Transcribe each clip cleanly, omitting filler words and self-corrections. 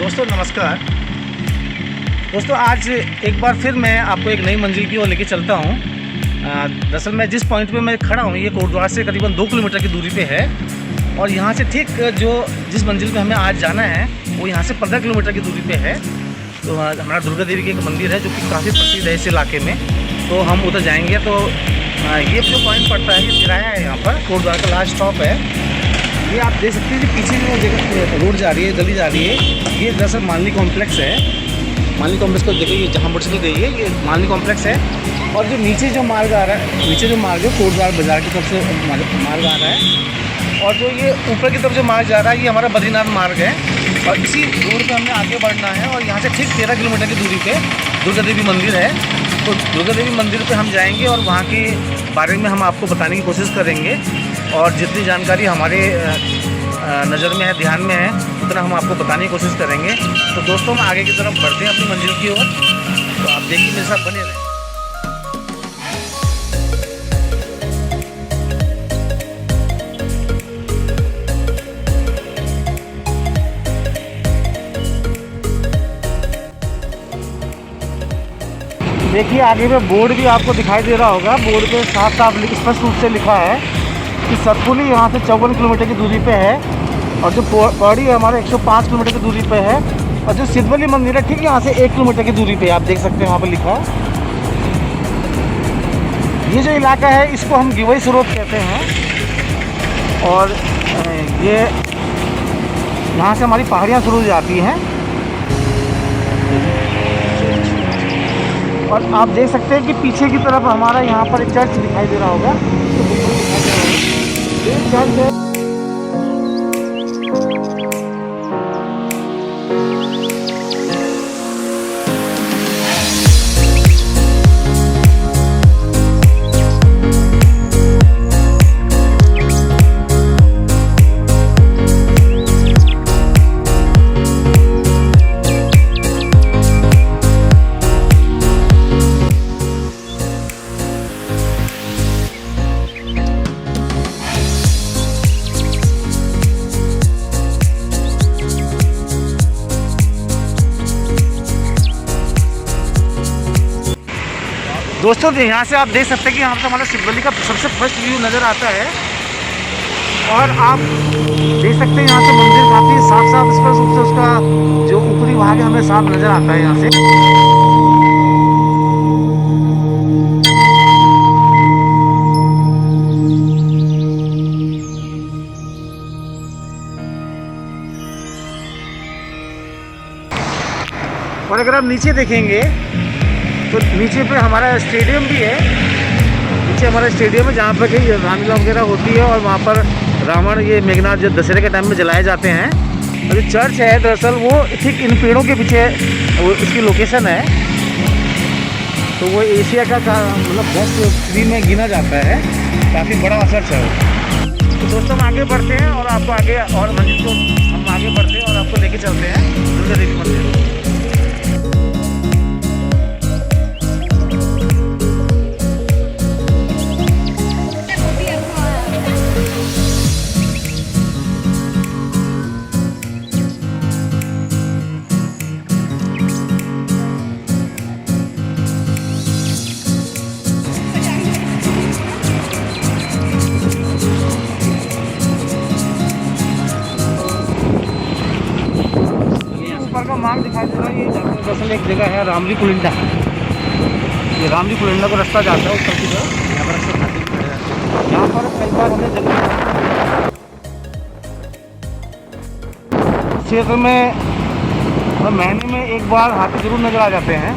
दोस्तों नमस्कार। दोस्तों आज एक बार फिर मैं आपको एक नई मंजिल की ओर लेके चलता हूँ। दरअसल मैं जिस पॉइंट पे मैं खड़ा हूँ ये कोटद्वार से करीबन 2 किलोमीटर की दूरी पे है और यहाँ से ठीक जिस मंजिल पे हमें आज जाना है वो यहाँ से 15 किलोमीटर की दूरी पे है। तो हमारा दुर्गा देवी की एक मंदिर है जो कि काफ़ी प्रसिद्ध है इस इलाके में, तो हम उधर जाएंगे। तो ये जो पॉइंट पड़ता है ये किराया है, यहाँ पर कोटद्वार का लास्ट स्टॉप है। ये आप देख सकते हैं कि पीछे जो जगह रोड जा रही है, गली जा रही है, ये दरअसल मालनी कॉम्प्लेक्स है। मालनी कॉम्प्लेक्स को देखिए, ये जहाँ मोटरसाइकिल गई है ये मालनी कॉम्प्लेक्स है। और जो नीचे जो मार्ग आ रहा है, नीचे जो मार्ग है कोटद्वार बाज़ार की तरफ से मार्ग आ रहा है, और जो ये ऊपर की तरफ जो मार्ग जा रहा है ये हमारा बद्रीनाथ मार्ग है। और इसी रोड पर हमें आगे बढ़ना है और यहाँ से ठीक 13 किलोमीटर की दूरी पे दुर्गा देवी मंदिर है। तो दुर्गा देवी मंदिर पे हम जाएंगे और वहाँ के बारे में हम आपको बताने की कोशिश करेंगे, और जितनी जानकारी हमारे नज़र में है, ध्यान में है, उतना हम आपको बताने की कोशिश करेंगे। तो दोस्तों हम आगे की तरफ बढ़ते हैं अपनी मंजिल की ओर, तो आप देखिए मेरे साथ बने रहें। देखिए आगे में बोर्ड भी आपको दिखाई दे रहा होगा। बोर्ड पे साफ साफ स्पष्ट रूप से लिखा है कि सतपुली यहाँ से 54 किलोमीटर की दूरी पे है, और जो पौड़ी है हमारे 105 किलोमीटर की दूरी पे है, और जो सिद्धवली मंदिर है ठीक यहाँ से 1 किलोमीटर की दूरी पे आप देख सकते हैं वहाँ पर लिखा है। ये जो इलाका है इसको हम गिवई स्रोत कहते हैं, और ये यहाँ से हमारी पहाड़ियाँ शुरू हो जाती हैं। और आप देख सकते हैं कि पीछे की तरफ हमारा यहाँ पर एक चर्च दिखाई दे रहा होगा। ये चर्च है। दोस्तों यहाँ से आप देख सकते हैं कि यहाँ से हमारा सिद्धवली का सबसे फर्स्ट व्यू नज़र आता है, और आप देख सकते हैं यहाँ से मंदिर काफ़ी साफ स्पष्ट रूप से उसका जो ऊपरी भाग है हमें साफ नज़र आता है यहाँ से। और अगर आप नीचे देखेंगे तो नीचे पे हमारा स्टेडियम भी है। नीचे हमारा स्टेडियम है जहाँ पर कहीं रामलीला वगैरह होती है, और वहाँ पर रावण ये मेघनाथ जो दशहरे के टाइम में जलाए जाते हैं। और जो चर्च है दरअसल वो ठीक इन पेड़ों के पीछे वो इसकी लोकेशन है। तो वो एशिया का मतलब 10 में गिना जाता है, काफ़ी बड़ा चर्च है। तो दोस्तों हम आगे बढ़ते हैं और आपको आगे और मंदिर को हम आगे बढ़ते हैं और आपको लेके चलते हैं दुर्गा देवी मंदिर। मार्ग दिखाई दे रहा है, ये दरअसल एक जगह है रामली कुलिंडा। ये रामली कुलिंडा को रास्ता जाता है उत्तर की तरफ। यहाँ पर रास्ता खाती, यहाँ पर कई बार हमें जगह क्षेत्र में महीने में एक बार हाथी जरूर नजर आ जाते हैं।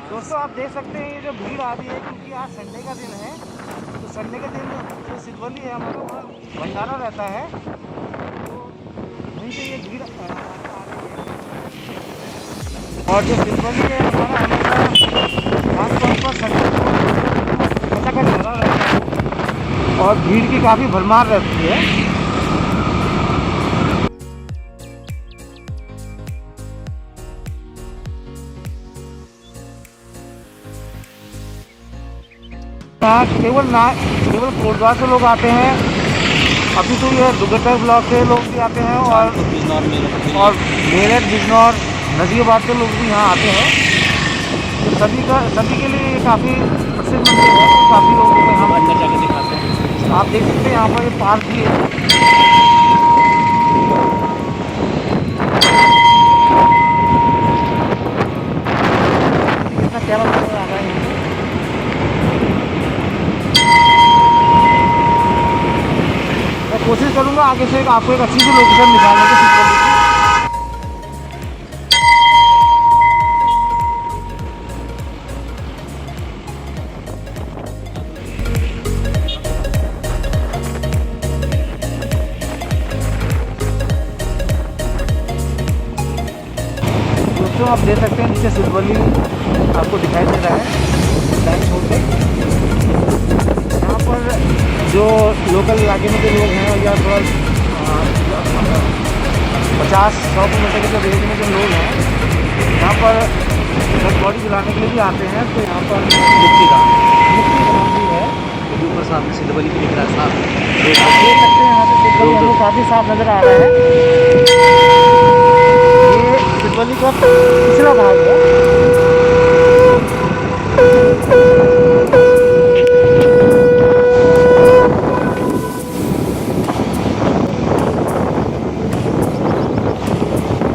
दोस्तों आप देख सकते हैं ये जो भीड़ आ रही है क्योंकि आज संडे का दिन है, तो संडे के दिन सिद्धवली है हमारा, वहाँ भंडारा रहता है, तो वहीं से ये भीड़ और जो सिद्धवली है हमारा हमेशा खासतौर पर संडे का भरा रहता है और भीड़ की काफ़ी भरमार रहती है। केवल कोटद्वार से लोग आते हैं, अभी तो ये दुर्गढ़ ब्लॉक से लोग भी आते हैं और मेरठ बिजनौर नजीबाबाद से लोग भी यहाँ आते हैं। तो सभी के लिए काफ़ी प्रसिद्ध मंदिर है, तो काफ़ी लोग यहाँ पर अंदर जाकर दिखाते हैं। आप देख सकते हैं यहाँ पर ये पार्क भी है। कितना प्यारा नज़र आ रहा है। मैं कोशिश करूँगा आगे से आपको एक अच्छी सी लोकेशन निकालने की। दोस्तों आप देख सकते हैं नीचे सिद्धवली आपको दिखाई दे रहा है लाइन छोड़ के। यहाँ पर जो लोकल इलाके में जो लोग हैं या थोड़ा 50-100 किलोमीटर के जो रेंज में जो लोग हैं यहाँ पर बॉडी बुलाने के लिए भी आते हैं। तो यहाँ पर मुक्ति धाम भी है, जो ऊपर सामने सिद्धवली भी दिख रहा है साफ देख सकते हैं। यहाँ से सिद्धवली हमको काफ़ी साफ नज़र आ रहा है। ये सिद्धवली का पिछला भाग है।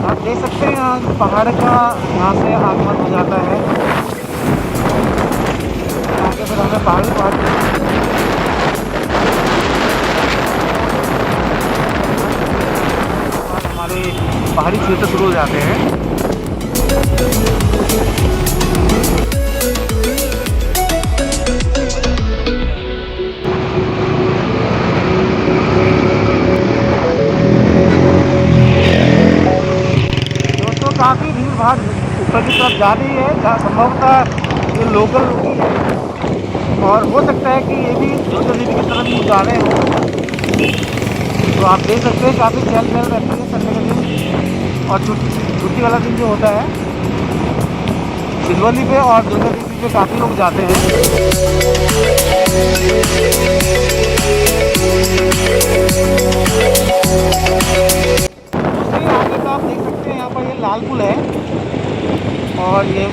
आप देख सकते हैं यहाँ पहाड़ का यहाँ से आगमन हो जाता है। आगे फिर हमें पहाड़ हमारे पहाड़ी क्षेत्र शुरू हो जाते हैं। दोस्तों काफ़ी भीड़ भाड़ ऊपर की तरफ जा रही है, जहाँ संभवतः ये लोकल लोग हैं और हो सकता है कि ये भी ज्योतिर्लिंग की तरफ ही जा रहे हों। तो आप देख सकते हैं काफ़ी चहल पहल रहती है संडे के दिन और छुट्टी वाला दिन जो होता है सिद्धवली पे और दुर्गादेवी पे काफ़ी लोग जाते हैं। दोस्तों आगे का आप देख सकते हैं यहाँ पर ये लाल पुल है और ये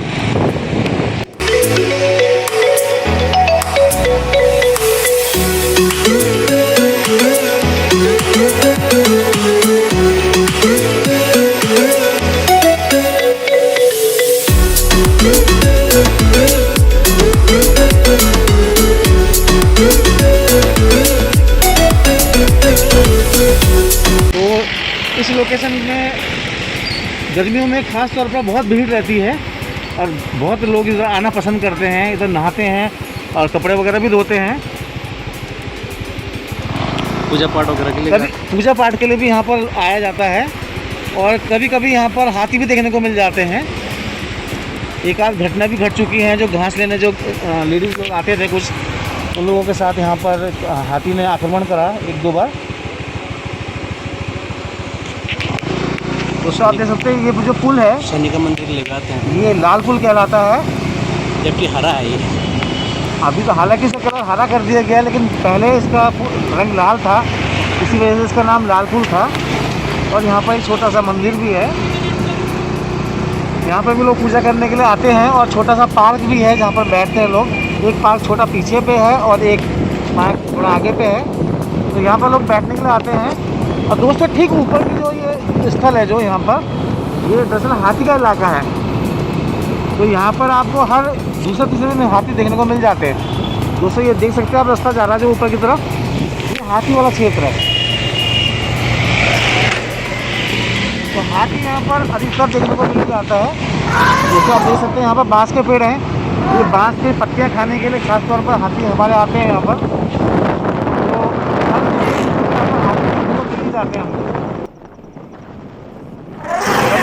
इस लोकेशन में गर्मियों में ख़ास तौर पर बहुत भीड़ रहती है और बहुत लोग इधर आना पसंद करते हैं, इधर नहाते हैं और कपड़े वगैरह भी धोते हैं। पूजा पाठ वगैरह के लिए पूजा पाठ के लिए भी यहाँ पर आया जाता है और कभी कभी यहाँ पर हाथी भी देखने को मिल जाते हैं। एक आध घटना भी घट चुकी है, जो घास लेने जो लेडीज़ लोग आते थे कुछ, उन लोगों के साथ यहाँ पर हाथी ने आक्रमण करा 1-2 बार। दोस्तों आप देख सकते हैं ये जो पुल है शनि का मंदिर ले जाते हैं, ये लाल पुल कहलाता है, जबकि हरा है ये। अभी तो हालांकि इसका कलर हरा कर दिया गया, लेकिन पहले इसका रंग लाल था, इसी वजह से इसका नाम लाल पुल था। और यहाँ पर एक छोटा सा मंदिर भी है, यहाँ पर भी लोग पूजा करने के लिए आते हैं और छोटा सा पार्क भी है जहाँ पर बैठते हैं लोग। एक पार्क छोटा पीछे पे है और एक पार्क थोड़ा आगे पे है, तो यहाँ पर लोग बैठने के लिए आते हैं। और दोस्तों ठीक ऊपर की जो ये स्थल है जो यहाँ पर, ये दरअसल हाथी का इलाका है, तो यहाँ पर आपको हर दूसरे तीसरे दिन हाथी देखने को मिल जाते हैं। दोस्तों ये देख सकते हैं आप, रास्ता जा रहा है जो ऊपर की तरफ, ये हाथी वाला क्षेत्र है। तो हाथी यहाँ पर अधिकतर देखने को मिल जाता है। जैसे आप देख सकते हैं यहाँ पर बांस के पेड़ हैं, ये बांस के पत्तियाँ खाने के लिए खास तौर पर हाथी हमारे आते हैं यहाँ पर। तो जाते हैं हमको।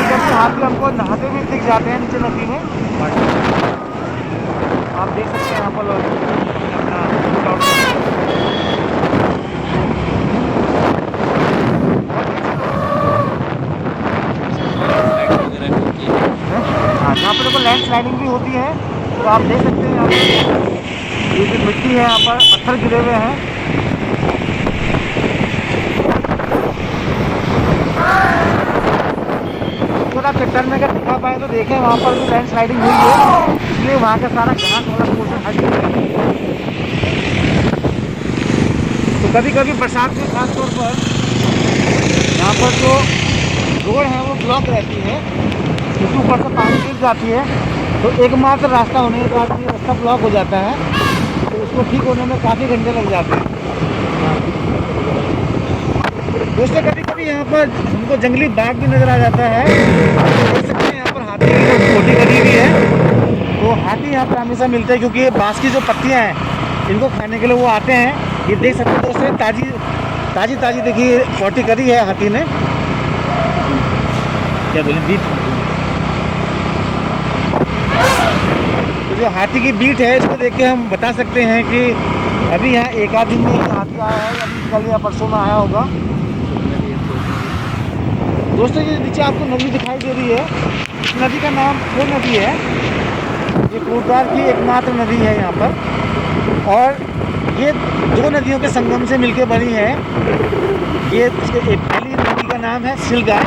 कभी हाथी हमको नहाते भी दिख जाते हैं नीचे नदी में। आप देख सकते हैं यहाँ पर हाँ, यहाँ पर देखो लैंड स्लाइडिंग भी होती है। तो आप देख सकते हैं यहाँ पर ये जो मिट्टी है, यहाँ पर पत्थर गिरे हुए हैं। अगर आप चट्टान में अगर दिखा पाए तो देखें, वहाँ पर भी लैंड स्लाइडिंग हुई है, इसलिए वहाँ का सारा घास वाला पोर्शन हट गया है। तो कभी कभी बरसात में खास तौर पर यहाँ पर जो रोड है वो ब्लॉक रहती है, क्योंकि ऊपर से पानी गिर जाती है। तो एकमात्र रास्ता होने के बाद ये रास्ता ब्लॉक हो जाता है, तो उसको ठीक होने में काफ़ी घंटे लग जाते हैं। दोस्तों कभी कभी यहाँ पर हमको जंगली बाघ भी नज़र आ जाता है। देख सकते हैं यहाँ पर हाथी की छोटी गली भी है। तो हाथी यहाँ पर हमेशा मिलते हैं, क्योंकि ये बाँस की जो पत्तियाँ हैं इनको खाने के लिए वो आते हैं। ये देख सकते हैं दोस्तों, ताज़ी ताज़ी देखिए पोटी करी है हाथी ने। क्या बोले बीट, तो जो हाथी की बीट है इसको देख के हम बता सकते हैं कि अभी यहाँ एक आध दिन में हाथी आया है, अभी कल या परसों में आया होगा। दोस्तों ये नीचे आपको नदी दिखाई दे रही है, इस नदी का नाम वो नदी है, ये कोटद्वार की एकमात्र नदी है यहाँ पर। और ये दो नदियों के संगम से मिलकर बनी है। ये पहली नदी का नाम है सिलगाय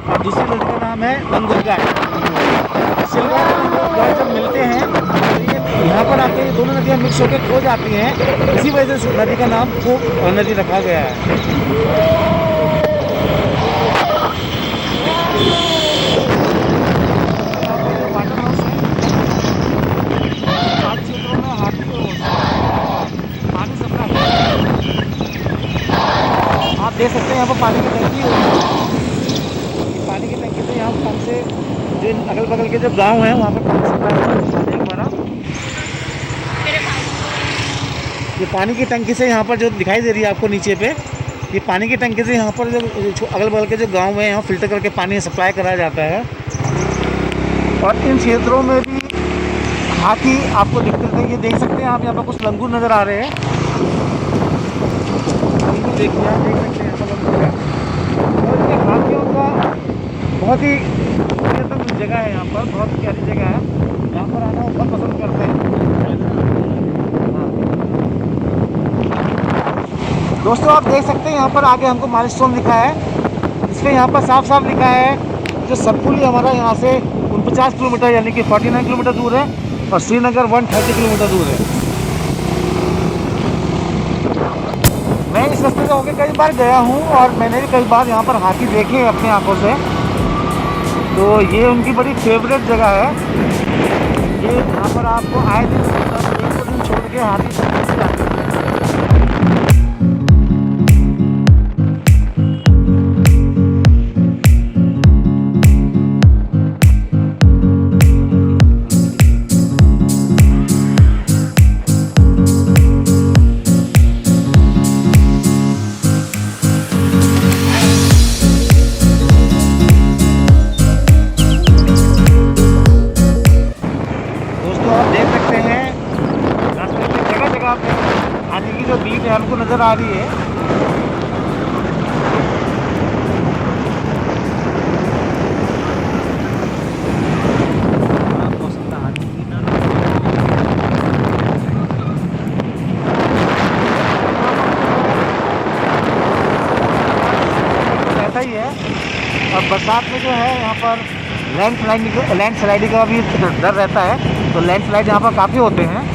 और दूसरी नदी का नाम है अंगुरगाय। सिलगाय और अंगुरगाय जब मिलते हैं तो ये यहाँ पर आके ये दोनों नदियाँ मिक्स होकर खो जाती हैं, इसी वजह से नदी का नाम को नदी रखा गया है। आप देख सकते हैं यहाँ पर पानी की टंकी है। पानी की टंकी से यहाँ कम से जो अगल बगल के जो गांव हैं वहाँ पर पानी सप्लाई होता है। एक बार ये पानी की टंकी से यहाँ पर जो दिखाई दे रही है आपको नीचे पे, ये पानी की टंकी से यहाँ पर जो अगल बगल के जो गांव हैं यहाँ फिल्टर करके पानी सप्लाई कराया जाता है। और इन क्षेत्रों में भी हाथी आपको दिखते थे। ये देख सकते हैं आप, यहाँ पर कुछ लंगूर नज़र आ रहे हैं। देखिए आप देख सकते हैं लंगूर है। और इसके हाथियों का बहुत ही पर्यटन जगह है, यहाँ पर बहुत प्यारी जगह है, यहाँ पर आना वो बहुत पसंद करते हैं। दोस्तों आप देख सकते हैं यहाँ पर आगे हमको माइलस्टोन लिखा है, इसमें यहाँ पर साफ साफ लिखा है जो सतपुली हमारा यहाँ से 49 किलोमीटर यानी कि 49 किलोमीटर दूर है और श्रीनगर 130 किलोमीटर दूर है। मैं इस रास्ते से होकर कई बार गया हूँ और मैंने भी कई बार यहाँ पर हाथी देखे हैं अपनी आंखों से। तो ये उनकी बड़ी फेवरेट जगह है। ये यहाँ पर आपको आए दिन एक दो दिन छोड़ के हाथी जाते हैं। हाथी की जो बीट है हमको नज़र आ रही है। ऐसा ही है। और बरसात में जो है यहाँ पर लैंड स्लाइडिंग का भी डर रहता है, तो लैंड स्लाइड यहाँ पर काफ़ी होते हैं।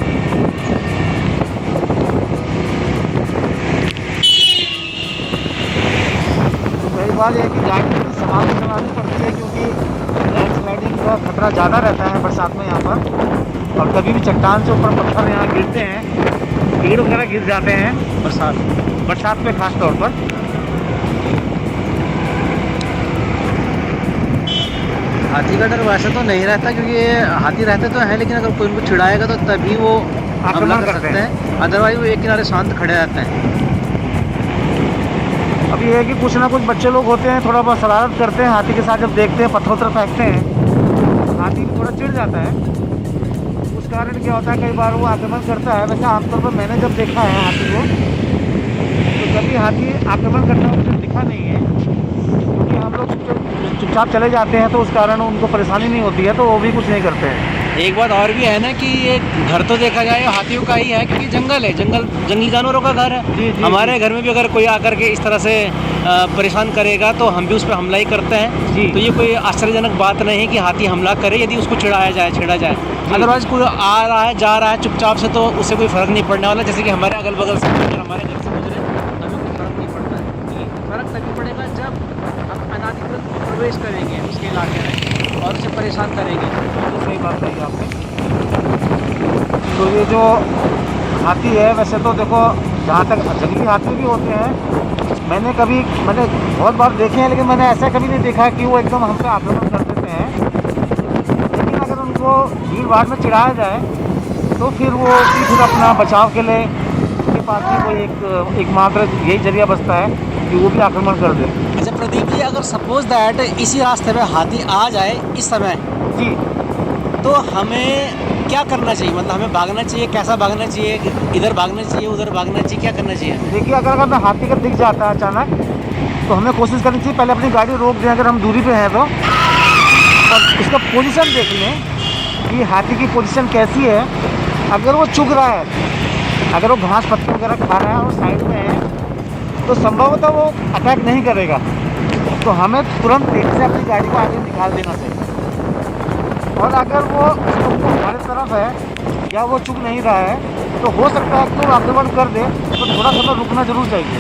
बात है कि गाड़ी संभाल के चलानी पड़ती है, क्योंकि लैंड स्लाइडिंग का खतरा ज़्यादा रहता है बरसात में यहाँ पर। और कभी भी चट्टान से ऊपर पत्थर यहाँ गिरते हैं, पेड़ वगैरह गिर जाते हैं बरसात में खास तौर पर। हाथी का डर वैसे तो नहीं रहता, क्योंकि ये हाथी रहते तो हैं, लेकिन अगर कोई उनको चिढ़ाएगा तो तभी वो हमला कर सकते हैं, अदरवाइज वो एक किनारे शांत खड़े रहते हैं। अब ये है कि कुछ ना कुछ बच्चे लोग होते हैं, थोड़ा बहुत शरारत करते हैं हाथी के साथ, जब देखते हैं पत्थर उत्थर फेंकते हैं, हाथी थोड़ा चिढ़ जाता है। उस कारण क्या होता है, कई बार वो आक्रमण करता है। वैसे आमतौर पर मैंने जब देखा है हाथी को, तो कभी हाथी आक्रमण करता हुआ मुझे दिखा नहीं है, क्योंकि हम लोग चुपचाप चले जाते हैं, तो उस कारण उनको परेशानी नहीं होती है, तो वो भी कुछ नहीं करते हैं। एक बात और भी है ना कि ये घर तो देखा जाए हाथियों का ही है, क्योंकि जंगल है, जंगली जानवरों का घर है। जी, जी, हमारे घर में भी अगर कोई आकर के इस तरह से परेशान करेगा तो हम भी उस पर हमला ही करते हैं। जी। तो ये कोई आश्चर्यजनक बात नहीं है कि हाथी हमला करे यदि उसको छेड़ा जाए। अदरवाइज कोई आ रहा है जा रहा है चुपचाप से, तो उससे कोई फ़र्क नहीं पड़ने वाला। जैसे कि हमारे अगल बगल से अगर हमारे घर से गुजरे हमें कोई फ़र्क नहीं पड़ता है। फ़र्क तभी पड़ेगा जब हम अनाधिकृत प्रवेश करेंगे उसके इलाके में और उसे परेशान करेंगे। तो सही बात कही आपने। तो ये जो हाथी है, वैसे तो देखो, जहाँ तक जंगली हाथी भी होते हैं, मैंने बहुत बार देखे हैं, लेकिन मैंने ऐसा कभी नहीं देखा कि वो एकदम हम पे आक्रमण कर देते हैं। लेकिन अगर उनको भीड़ भाड़ में चिढ़ाया जाए, तो फिर वो फिर अपना बचाव के लिए उनके पास भी कोई एकमात्र यही जरिया बचता है कि वो भी आक्रमण कर दे। अच्छा प्रदीप जी, अगर सपोज दैट इसी रास्ते में हाथी आ जाए इस समय, जी। तो हमें क्या करना चाहिए? मतलब हमें भागना चाहिए, कैसा भागना चाहिए, इधर भागना चाहिए, उधर भागना चाहिए, क्या करना चाहिए? देखिए, अगर हमें हाथी का दिख जाता है अचानक, तो हमें कोशिश करनी चाहिए पहले अपनी गाड़ी रोक दें अगर हम दूरी पे हैं तो, और उसका पोजीशन देख लें कि हाथी की पोजीशन कैसी है। अगर वो चुग रहा है, अगर वो घास पत्ती वगैरह खा रहा है और साइड में है, तो संभवतः वो अटैक नहीं करेगा। तो हमें तुरंत तेजी से अपनी गाड़ी को आगे निकाल देना चाहिए। और अगर वो हमारे तरफ है या वो चुग नहीं रहा है, तो हो सकता है कि वो आक्रमण कर दे, तो थोड़ा समय रुकना जरूर चाहिए।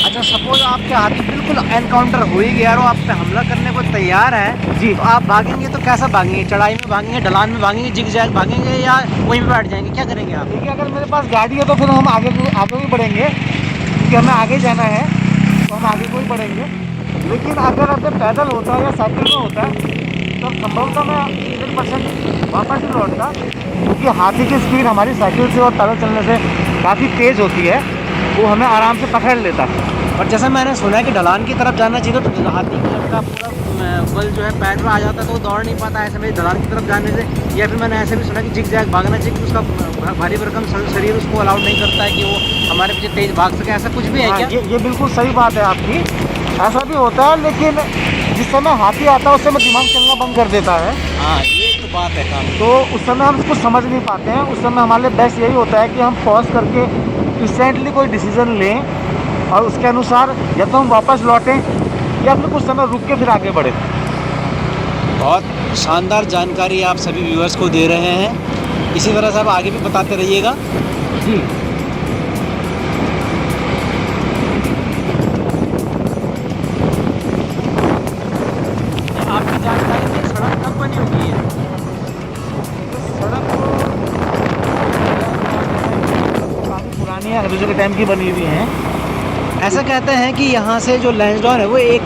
अच्छा सपोज आपके हाथी बिल्कुल एनकाउंटर हो ही गया और आप पे हमला करने को तैयार है जी। तो आप भागेंगे तो कैसा भागेंगे? चढ़ाई में भागेंगे, ढलान में भागेंगे, जिग जैग भागेंगे, या वहीं पे बैठ जाएंगे? क्या करेंगे आप? देखिए, अगर मेरे पास गाड़ी है तो फिर हम आगे भी बढ़ेंगे, क्योंकि हमें आगे जाना है, तो हम आगे को ही बढ़ेंगे। लेकिन अगर अब पैदल होता है या साइकिल में होता है, तो संभवतः मैं 100% वापस ही लौटता, क्योंकि हाथी की स्पीड हमारी साइकिल से और पैदल चलने से काफ़ी तेज़ होती है, वो हमें आराम से पकड़ लेता है। और जैसा मैंने सुना है कि ढलान की तरफ जाना चाहिए, तो हाथी का पूरा बल जो है पैर में आ जाता है तो वो दौड़ नहीं पाता ऐसे में ढलान की तरफ जाने से। या फिर मैंने ऐसे भी सुना कि जिग जैग भागना चाहिए, कि उसका भारी भरकम शरीर उसको अलाउड नहीं करता है कि वो हमारे पीछे तेज भाग सके। ऐसा कुछ भी है क्या? ये बिल्कुल सही बात है आपकी, ऐसा भी होता है। लेकिन जिस समय हाथी आता है उस समय दिमाग चलना बंद कर देता है, हाँ ये तो बात है काम। तो उस समय हम कुछ समझ नहीं पाते हैं। उस समय हमारे लिए बेस्ट यही होता है कि हम पॉज करके रिसेंटली कोई डिसीज़न लें, और उसके अनुसार या तो हम वापस लौटें या फिर कुछ समय रुक के फिर आगे बढ़ें। बहुत शानदार जानकारी आप सभी व्यूअर्स को दे रहे हैं। इसी तरह से आप आगे भी बताते रहिएगा। जी। आपकी जानकारी में सड़क कब बनी हुई है? सड़क तो काफ़ी पुरानी है, अंग्रेज़ों के टाइम की बनी हुई है। ऐसा कहते हैं कि यहाँ से जो लैंसडाउन है वो एक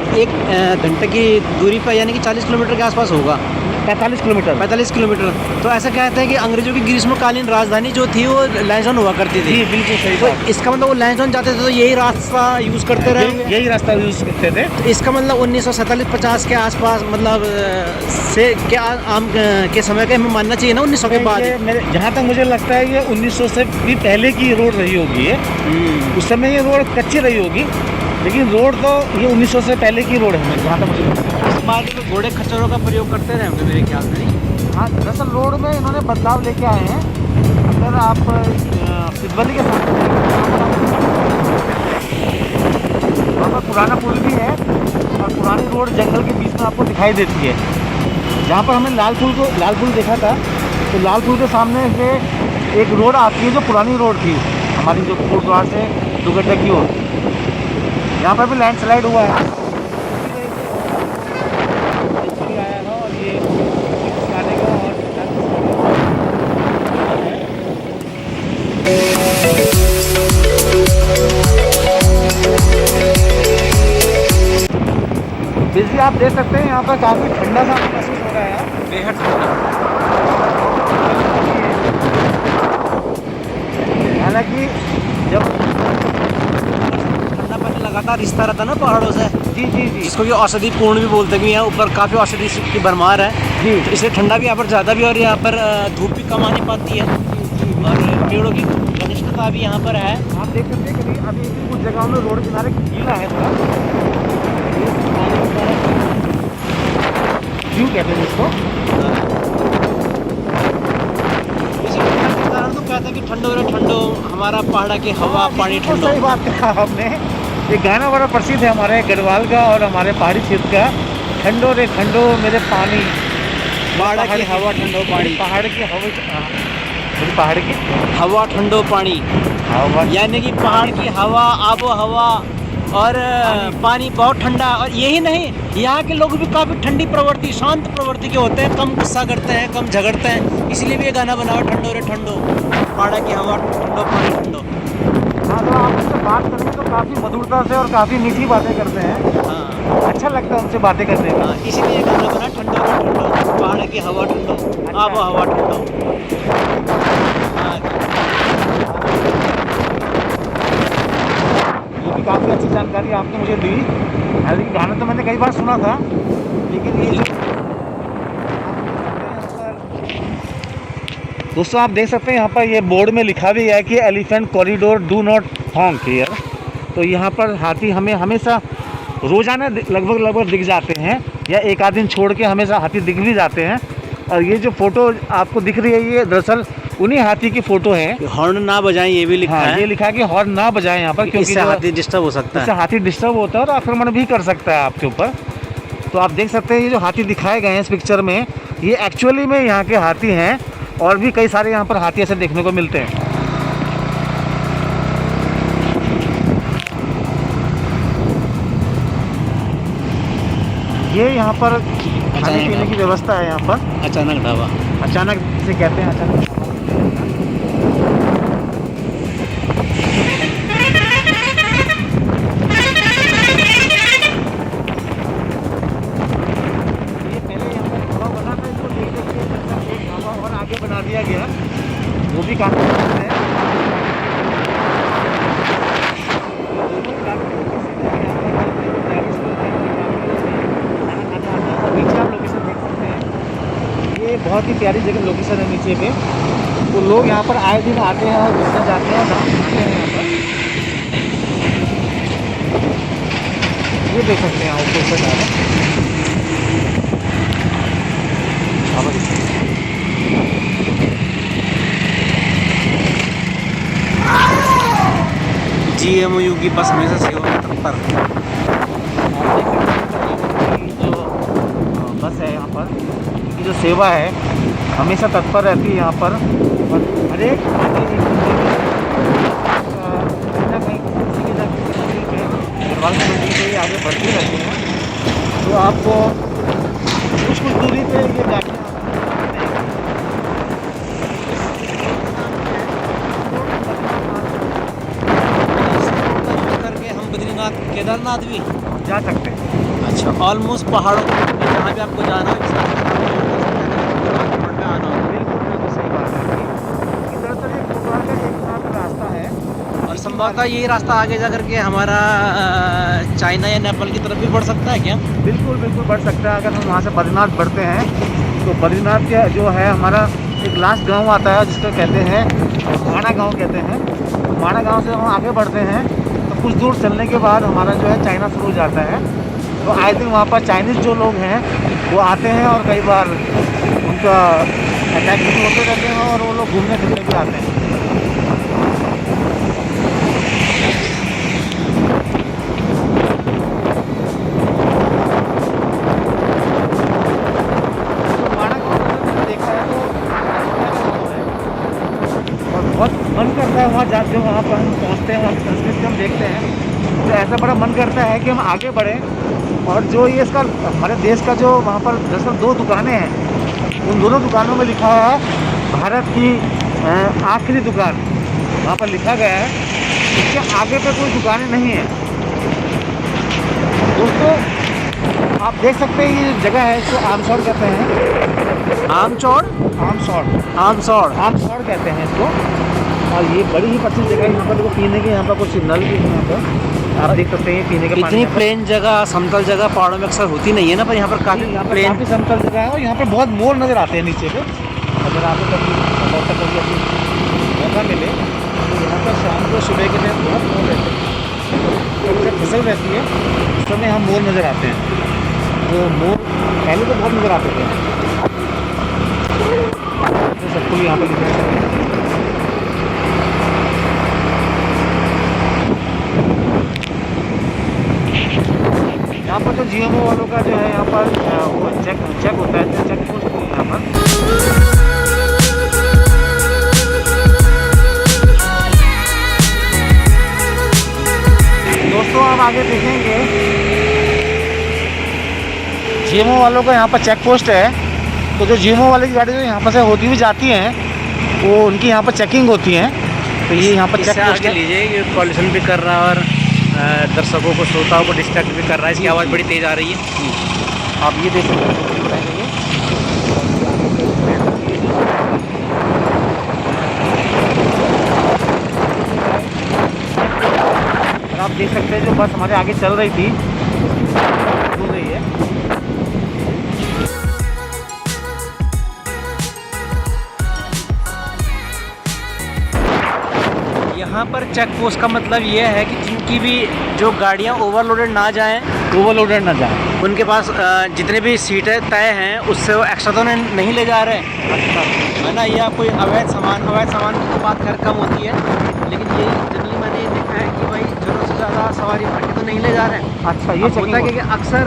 घंटे की दूरी पर, यानी कि 40 किलोमीटर के आसपास होगा। 45 किलोमीटर। 45 किलोमीटर। तो ऐसा कहते हैं कि अंग्रेजों की ग्रीष्मकालीन राजधानी जो थी वो लैंसडाउन हुआ करती थी। जी, बिल्कुल सही तो बात। इसका मतलब वो लैंसडाउन जाते थे तो यही रास्ता यूज़ करते रहे। यही रास्ता यूज़ करते थे। तो इसका मतलब 1947-50 के आसपास, मतलब से क्या आम के समय का हमें मानना चाहिए ना, 1900 के बाद? ये मेरे जहाँ तक मुझे लगता है ये 1900 से भी पहले की रोड रही होगी ये। उस समय ये रोड कच्ची रही होगी, लेकिन रोड तो ये 1900 से पहले की रोड है, जहाँ तक मुझे लगता है। उस मार्ग में घोड़े खच्चरों का प्रयोग करते रहे होंगे मेरे ख्याल से, नहीं? हाँ, दरअसल रोड में इन्होंने बदलाव लेके आए हैं। अगर आप सिद्धवली के सामने वहाँ पर पुराना पुल भी है, और पुरानी रोड जंगल के बीच में आपको दिखाई देती है। जहाँ पर हमने लाल पुल देखा था, तो लाल पुल के सामने से एक रोड आती है जो पुरानी रोड थी हमारी, जो कोटद्वार से दुगड्डा की ओर। यहाँ पर भी लैंडस्लाइड हुआ है, आया है, और ये गाने का और बिजली आप देख सकते हैं। यहाँ पर काफ़ी ठंडा सा महसूस हो रहा है यार, बेहद ठंडा। हालांकि जब ठंडा पानी लगा लगातार रिश्ता रहता है ना पहाड़ों से, जी जी जी जिसको कि औषधि पूर्ण भी बोलते हैं, कि यहाँ ऊपर काफ़ी औषधि की भरमार है, जी तो इसलिए ठंडा भी यहाँ पर ज़्यादा भी, और यहाँ पर धूप भी कम आने पाती है, और पेड़ों की घनिष्ठता भी यहाँ पर है। आप देख सकते हैं कि अभी भी कुछ जगहों में रोड किनारे गीला है थोड़ा, क्यों कहते हैं इसको। तो कहते हैं कि ठंडो रे ठंडो, हमारा पहाड़ की हवा पानी बिल्कुल ठंडो। सही बात कहा आपने। ये गाना बड़ा प्रसिद्ध है हमारे गढ़वाल का और हमारे पहाड़ी क्षेत्र का, ठंडो रे ठंडो मेरे पानी, पहाड़ की हवा ठंडो पानी, पहाड़ की हवा, पहाड़ की हवा ठंडो पानी, हवा, यानी कि पहाड़ की हवा, आबो हवा और पानी बहुत ठंडा। और यही नहीं, यहाँ के लोग भी काफ़ी ठंडी प्रवृत्ति, शांत प्रवृत्ति के होते हैं, कम गुस्सा करते हैं, कम झगड़ते हैं, इसलिए भी ये गाना बना हुआ ठंडो रे ठंडो, पहाड़ की हवा ठंडो पानी ठंडो। हाँ, तो आप उनसे बात करें तो काफ़ी मधुरता से और काफ़ी मीठी बातें करते हैं, हाँ अच्छा लगता है उनसे बातें करने में। हाँ, इसीलिए ये गाना बना ठंडो रे ठंडो, पहाड़ की हवा ठंडो, आबो हवा ठंडो। हाँ, ये भी काफ़ी अच्छी जानकारी आपने मुझे दी। हालांकि गाना तो मैंने कई बार सुना था, लेकिन ये जो दोस्तों आप देख सकते हैं यहाँ पर ये बोर्ड में लिखा भी है कि elephant corridor do not हॉन्क here. तो यहाँ पर हाथी हमें हमेशा रोज़ाना लगभग दिख जाते हैं, या एक आध दिन छोड़ के हमेशा हाथी दिख भी जाते हैं। और ये जो फ़ोटो आपको दिख रही है, ये दरअसल उन्हीं हाथी की फ़ोटो है। हॉर्न ना बजाएं, ये भी लिखा है। ये लिखा है कि हॉर्न ना बजाएं यहाँ पर, क्योंकि इससे हाथी डिस्टर्ब हो सकता इससे है। हाथी डिस्टर्ब होता है और आक्रमण भी कर सकता है आपके ऊपर। तो आप देख सकते हैं ये जो हाथी दिखाए गए हैं इस पिक्चर में, ये एक्चुअली में यहाँ के हाथी हैं, और भी कई सारे यहाँ पर हाथी ऐसे देखने को मिलते हैं। ये यहाँ पर खाने पीने की व्यवस्था है यहाँ पर। अचानक ढाबा, अचानक से कहते हैं, अचानक आगे बना दिया गया, वो भी काफ़ी है। नीचे आप लोकेशन देख सकते हैं, ये बहुत ही प्यारी जगह लोकेशन है नीचे पे। तो लोग यहाँ पर आए दिन आते हैं और घूमने जाते हैं और नहाते हैं यहाँ पर। ये देख सकते हैं आप ऊपर से GMU की बस हमेशा सेवा में तत्पर। जो बस है यहाँ पर, की जो सेवा है हमेशा तत्पर रहती है यहाँ पर, और हर एक से आगे बढ़ती रहती है। तो आपको कुछ दूरी पे ये गाड़ी केदारनाथ भी जा सकते हैं। अच्छा, ऑलमोस्ट पहाड़ों जहाँ भी आपको जाना हो, आना हो। बिल्कुल सही बात है। दरअसल ये गुरुद्वारा का एक रास्ता है, और संभवतः यही रास्ता आगे जा करके हमारा चाइना या नेपाल की तरफ भी बढ़ सकता है क्या? बिल्कुल बढ़ सकता है। अगर हम वहाँ से बद्रीनाथ बढ़ते हैं तो बद्रीनाथ के जो है हमारा एक लास्ट गांव आता है जिसको कहते हैं माणा गांव कहते हैं। तो माणा गांव से हम आगे बढ़ते हैं तो कुछ दूर चलने के बाद हमारा जो है चाइना शुरू हो जाता है। तो आए दिन वहाँ पर चाइनीज़ जो लोग हैं वो आते हैं और कई बार उनका अटैक भी होते रहते हैं और वो लोग घूमने फिरने भी आते हैं। बहुत मन करता है वहाँ जाते हैं, वहाँ पर हम पहुँचते हैं, वहाँ की संस्कृति हम देखते हैं तो ऐसा बड़ा मन करता है कि हम आगे बढ़ें। और जो ये इसका हमारे देश का जो वहाँ पर दरअसल 2 दुकानें हैं, उन दोनों दुकानों में लिखा है भारत की आखिरी दुकान, वहाँ पर लिखा गया है। इसके आगे पे कोई दुकानें नहीं हैं। दोस्तों आप देख सकते हैं ये जगह है, इसको आमसौड़ कहते हैं। आमचौड़ आमसौड़ आमसौड़ आमसौड़ कहते हैं इसको। और ये बड़ी ही प्रसिद्ध जगह है। यहाँ पर देखो पीने के, यहाँ पर कुछ नल भी है। यहाँ पर आप देख सकते हैं पीने के पानी। इतनी प्लेन जगह, समतल जगह पहाड़ों में अक्सर होती नहीं है ना, पर यहाँ पर काफ़ी यहाँ पर प्लेन। काफ़ी समतल जगह है और यहाँ पर बहुत मोर नज़र आते हैं नीचे पे। अगर आपको कभी मौका मिले तो यहाँ पर शाम को सुबह के टाइम बहुत मोर रहते हैं। जब फसल रहती है उस समय यहाँ मोर नज़र आते हैं। तो मोर पहले तो बहुत नज़र आते थे, तो सबको यहाँ पर लिखा है। यहाँ पर तो GMO वालों का जो है यहाँ पर वो चेक होता है, चेक पोस्ट है यहाँ पर। दोस्तों आप आगे देखेंगे GMO वालों का यहाँ पर चेक पोस्ट है। तो जो GMO वाली गाड़ी जो यहाँ पर से होती हुई जाती हैं वो उनकी यहाँ पर चेकिंग होती है। तो ये यहाँ पर चेक पोस्ट लीजिए, ये पॉल्यूशन भी कर रहा है और दर्शकों को, श्रोताओं को डिस्ट्रैक्ट भी कर रहा है। इसकी आवाज़ बड़ी तेज़ आ रही है। आप ये देख सकते हैं। आप देख सकते हैं जो बस हमारे आगे चल रही थी हो गई है। यहाँ पर चेक पोस्ट का मतलब ये है कि जिनकी भी जो गाड़ियाँ ओवरलोडेड ना जाएं, उनके पास जितने भी सीटें तय हैं उससे वो एक्स्ट्रा तो नहीं ले जा रहे हैं। अच्छा है ना, या कोई अवैध सामान की तो बात खैर कम होती है, लेकिन ये जनरली मैंने ये देखा है कि भाई ज़रूरत से ज़्यादा सवारी भर के तो नहीं ले जा रहे हैं। अच्छा, ये होता है कि अक्सर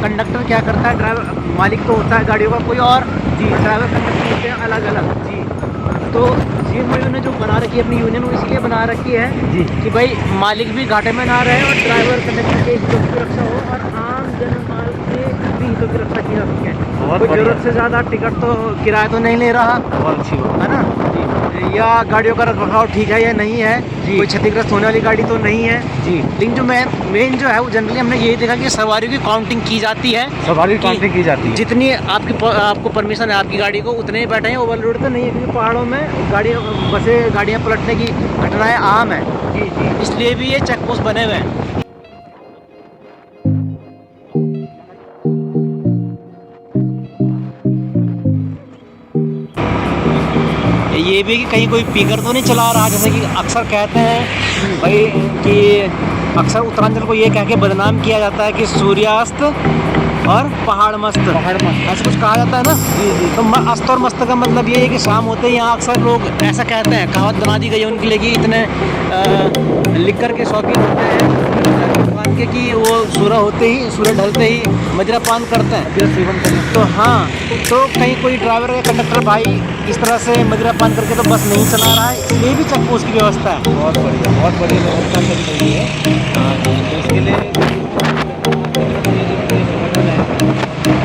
कंडक्टर क्या करता है, ड्राइवर मालिक तो होता है गाड़ियों का कोई और, जी ड्राइवर कंडक्टर होते हैं अलग अलग। जी तो GMO ने जो बना रखी है अपनी यूनियन, वो इसलिए बना रखी है जी कि भाई मालिक भी घाटे में ना रहे और ड्राइवर कंडक्टर के हितों की रक्षा हो और आम जनमाल के भी हितों की रक्षा की जा सके। कोई ज़रूरत से ज़्यादा टिकट तो किराया तो नहीं ले रहा, बहुत अच्छी बात है ना, या गाड़ियों का रखरखाव ठीक है या नहीं है, कोई क्षतिग्रस्त होने वाली गाड़ी तो नहीं है। जी लेकिन जो मेन जो है वो जनरली हमने यही देखा कि सवारियों की काउंटिंग की जाती है, सवारी काउंटिंग की जाती है। जितनी आपको परमिशन है आपकी गाड़ी को उतने ही बैठे हैं, ओवरलोड तो नहीं है, क्योंकि पहाड़ों में गाड़ियाँ पलटने की घटनाएं आम है। जी जी, इसलिए भी ये चेक पोस्ट बने हुए हैं। ये भी कि कहीं कोई पीकर तो नहीं चला रहा, जैसे कि अक्सर कहते हैं भाई कि अक्सर उत्तरांचल को ये कह के बदनाम किया जाता है कि सूर्यास्त और पहाड़ मस्त, ऐसा कुछ कहा जाता है ना। जी। तो अस्त और मस्त का मतलब ये है कि शाम होते ही यहाँ अक्सर लोग ऐसा कहते हैं, कहावत बना दी गई है उनके लिए कि इतने लिकर के शौकीन होते हैं पान के कि वो सूरज ढलते ही मदिरा पान करते हैं, सेवन करते। तो हाँ, तो कहीं कोई ड्राइवर या कंडक्टर भाई इस तरह से मदिरा पान करके तो बस नहीं चला रहा है, इसलिए भी चेक पोस्ट की व्यवस्था है। बहुत बढ़िया व्यवस्था चल रही है। तो इसके लिए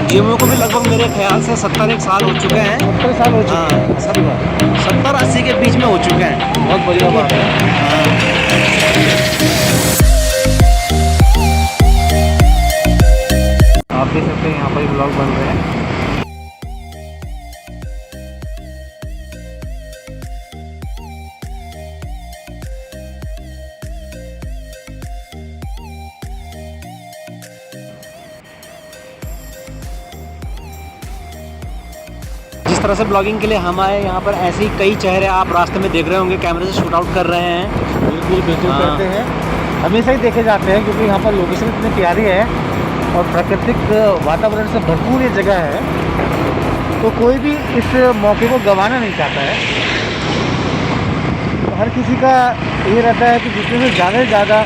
GMO को भी लगभग मेरे ख्याल से 70 साल हो चुके हैं। 70 साल हो चुके हैं। सही बात, 70-80 के बीच में हो चुके हैं। बहुत बढ़िया बात है। आप देख सकते हैं यहाँ पर ब्लॉग बन रहे हैं। जिस तरह से ब्लॉगिंग के लिए हम आए, यहाँ पर ऐसे ही कई चेहरे आप रास्ते में देख रहे होंगे, कैमरे से शूट आउट कर रहे हैं। बिल्कुल हाँ। करते हैं, हमेशा ही देखे जाते हैं, क्योंकि यहाँ पर लोकेशन इतनी प्यारी है और प्राकृतिक वातावरण से भरपूर ये जगह है। तो कोई भी इस मौके को गंवाना नहीं चाहता है। तो हर किसी का ये रहता है कि जितने से ज़्यादा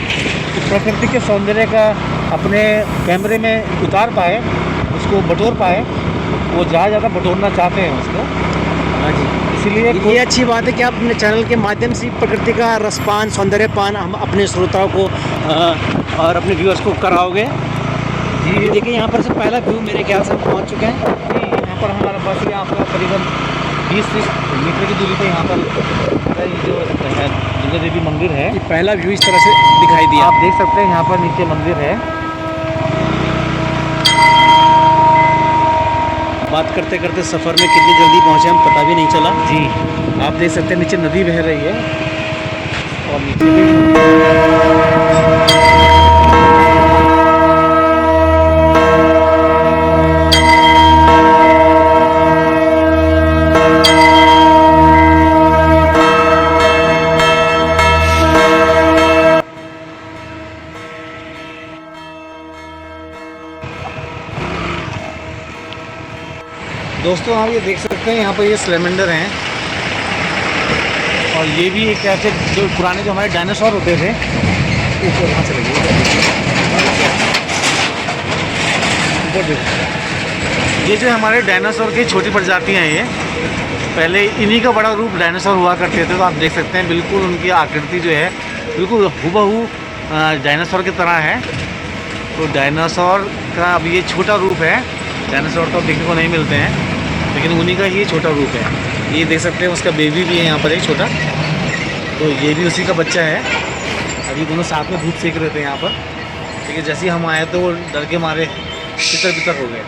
प्रकृति के सौंदर्य का अपने कैमरे में उतार पाए, उसको बटोर पाए, वो ज़्यादा बटोरना चाहते हैं उसको। हाँ जी, इसीलिए ये अच्छी बात है कि आप अपने चैनल के माध्यम से प्रकृति का रसपान, सौंदर्यपान हम अपने श्रोताओं को और अपने व्यूअर्स को कराओगे। जी देखिए, यहाँ पर से पहला व्यू मेरे ख्याल से हम पहुँच चुके हैं। जी, यहाँ पर हमारा बस ये आपका करीबन 20 मीटर की दूरी पे यहाँ पर ये जो है दुर्गा देवी मंदिर है। ये पहला व्यू इस तरह से दिखाई दिया। आप देख सकते हैं यहाँ पर नीचे मंदिर है। बात करते करते सफ़र में कितनी जल्दी पहुँचे हम पता भी नहीं चला। जी, आप देख सकते हैं नीचे नदी बह रही है। और नीचे भी दोस्तों आप ये देख सकते हैं यहाँ पर ये सैलेंडर हैं और ये भी एक ऐसे जो पुराने जो हमारे डायनासोर होते थे ऊपर वहाँ चले गए ऊपर देखो ये जो हमारे डायनासोर की छोटी प्रजातियाँ हैं ये पहले इन्हीं का बड़ा रूप डायनासोर हुआ करते थे। तो आप देख सकते हैं बिल्कुल उनकी आकृति जो है बिल्कुल हूबहू डायनासोर की तरह है। तो डायनासोर का अब ये छोटा रूप है। डायनासोर तो देखने को नहीं मिलते हैं लेकिन उन्हीं का ही छोटा रूप है। ये देख सकते हैं उसका बेबी भी है यहाँ पर एक छोटा, तो ये भी उसी का बच्चा है। अभी दोनों साथ में धूप सेक रहे थे यहाँ पर, लेकिन जैसे ही हम आए तो वो डर के मारे तितर बितर हो गए।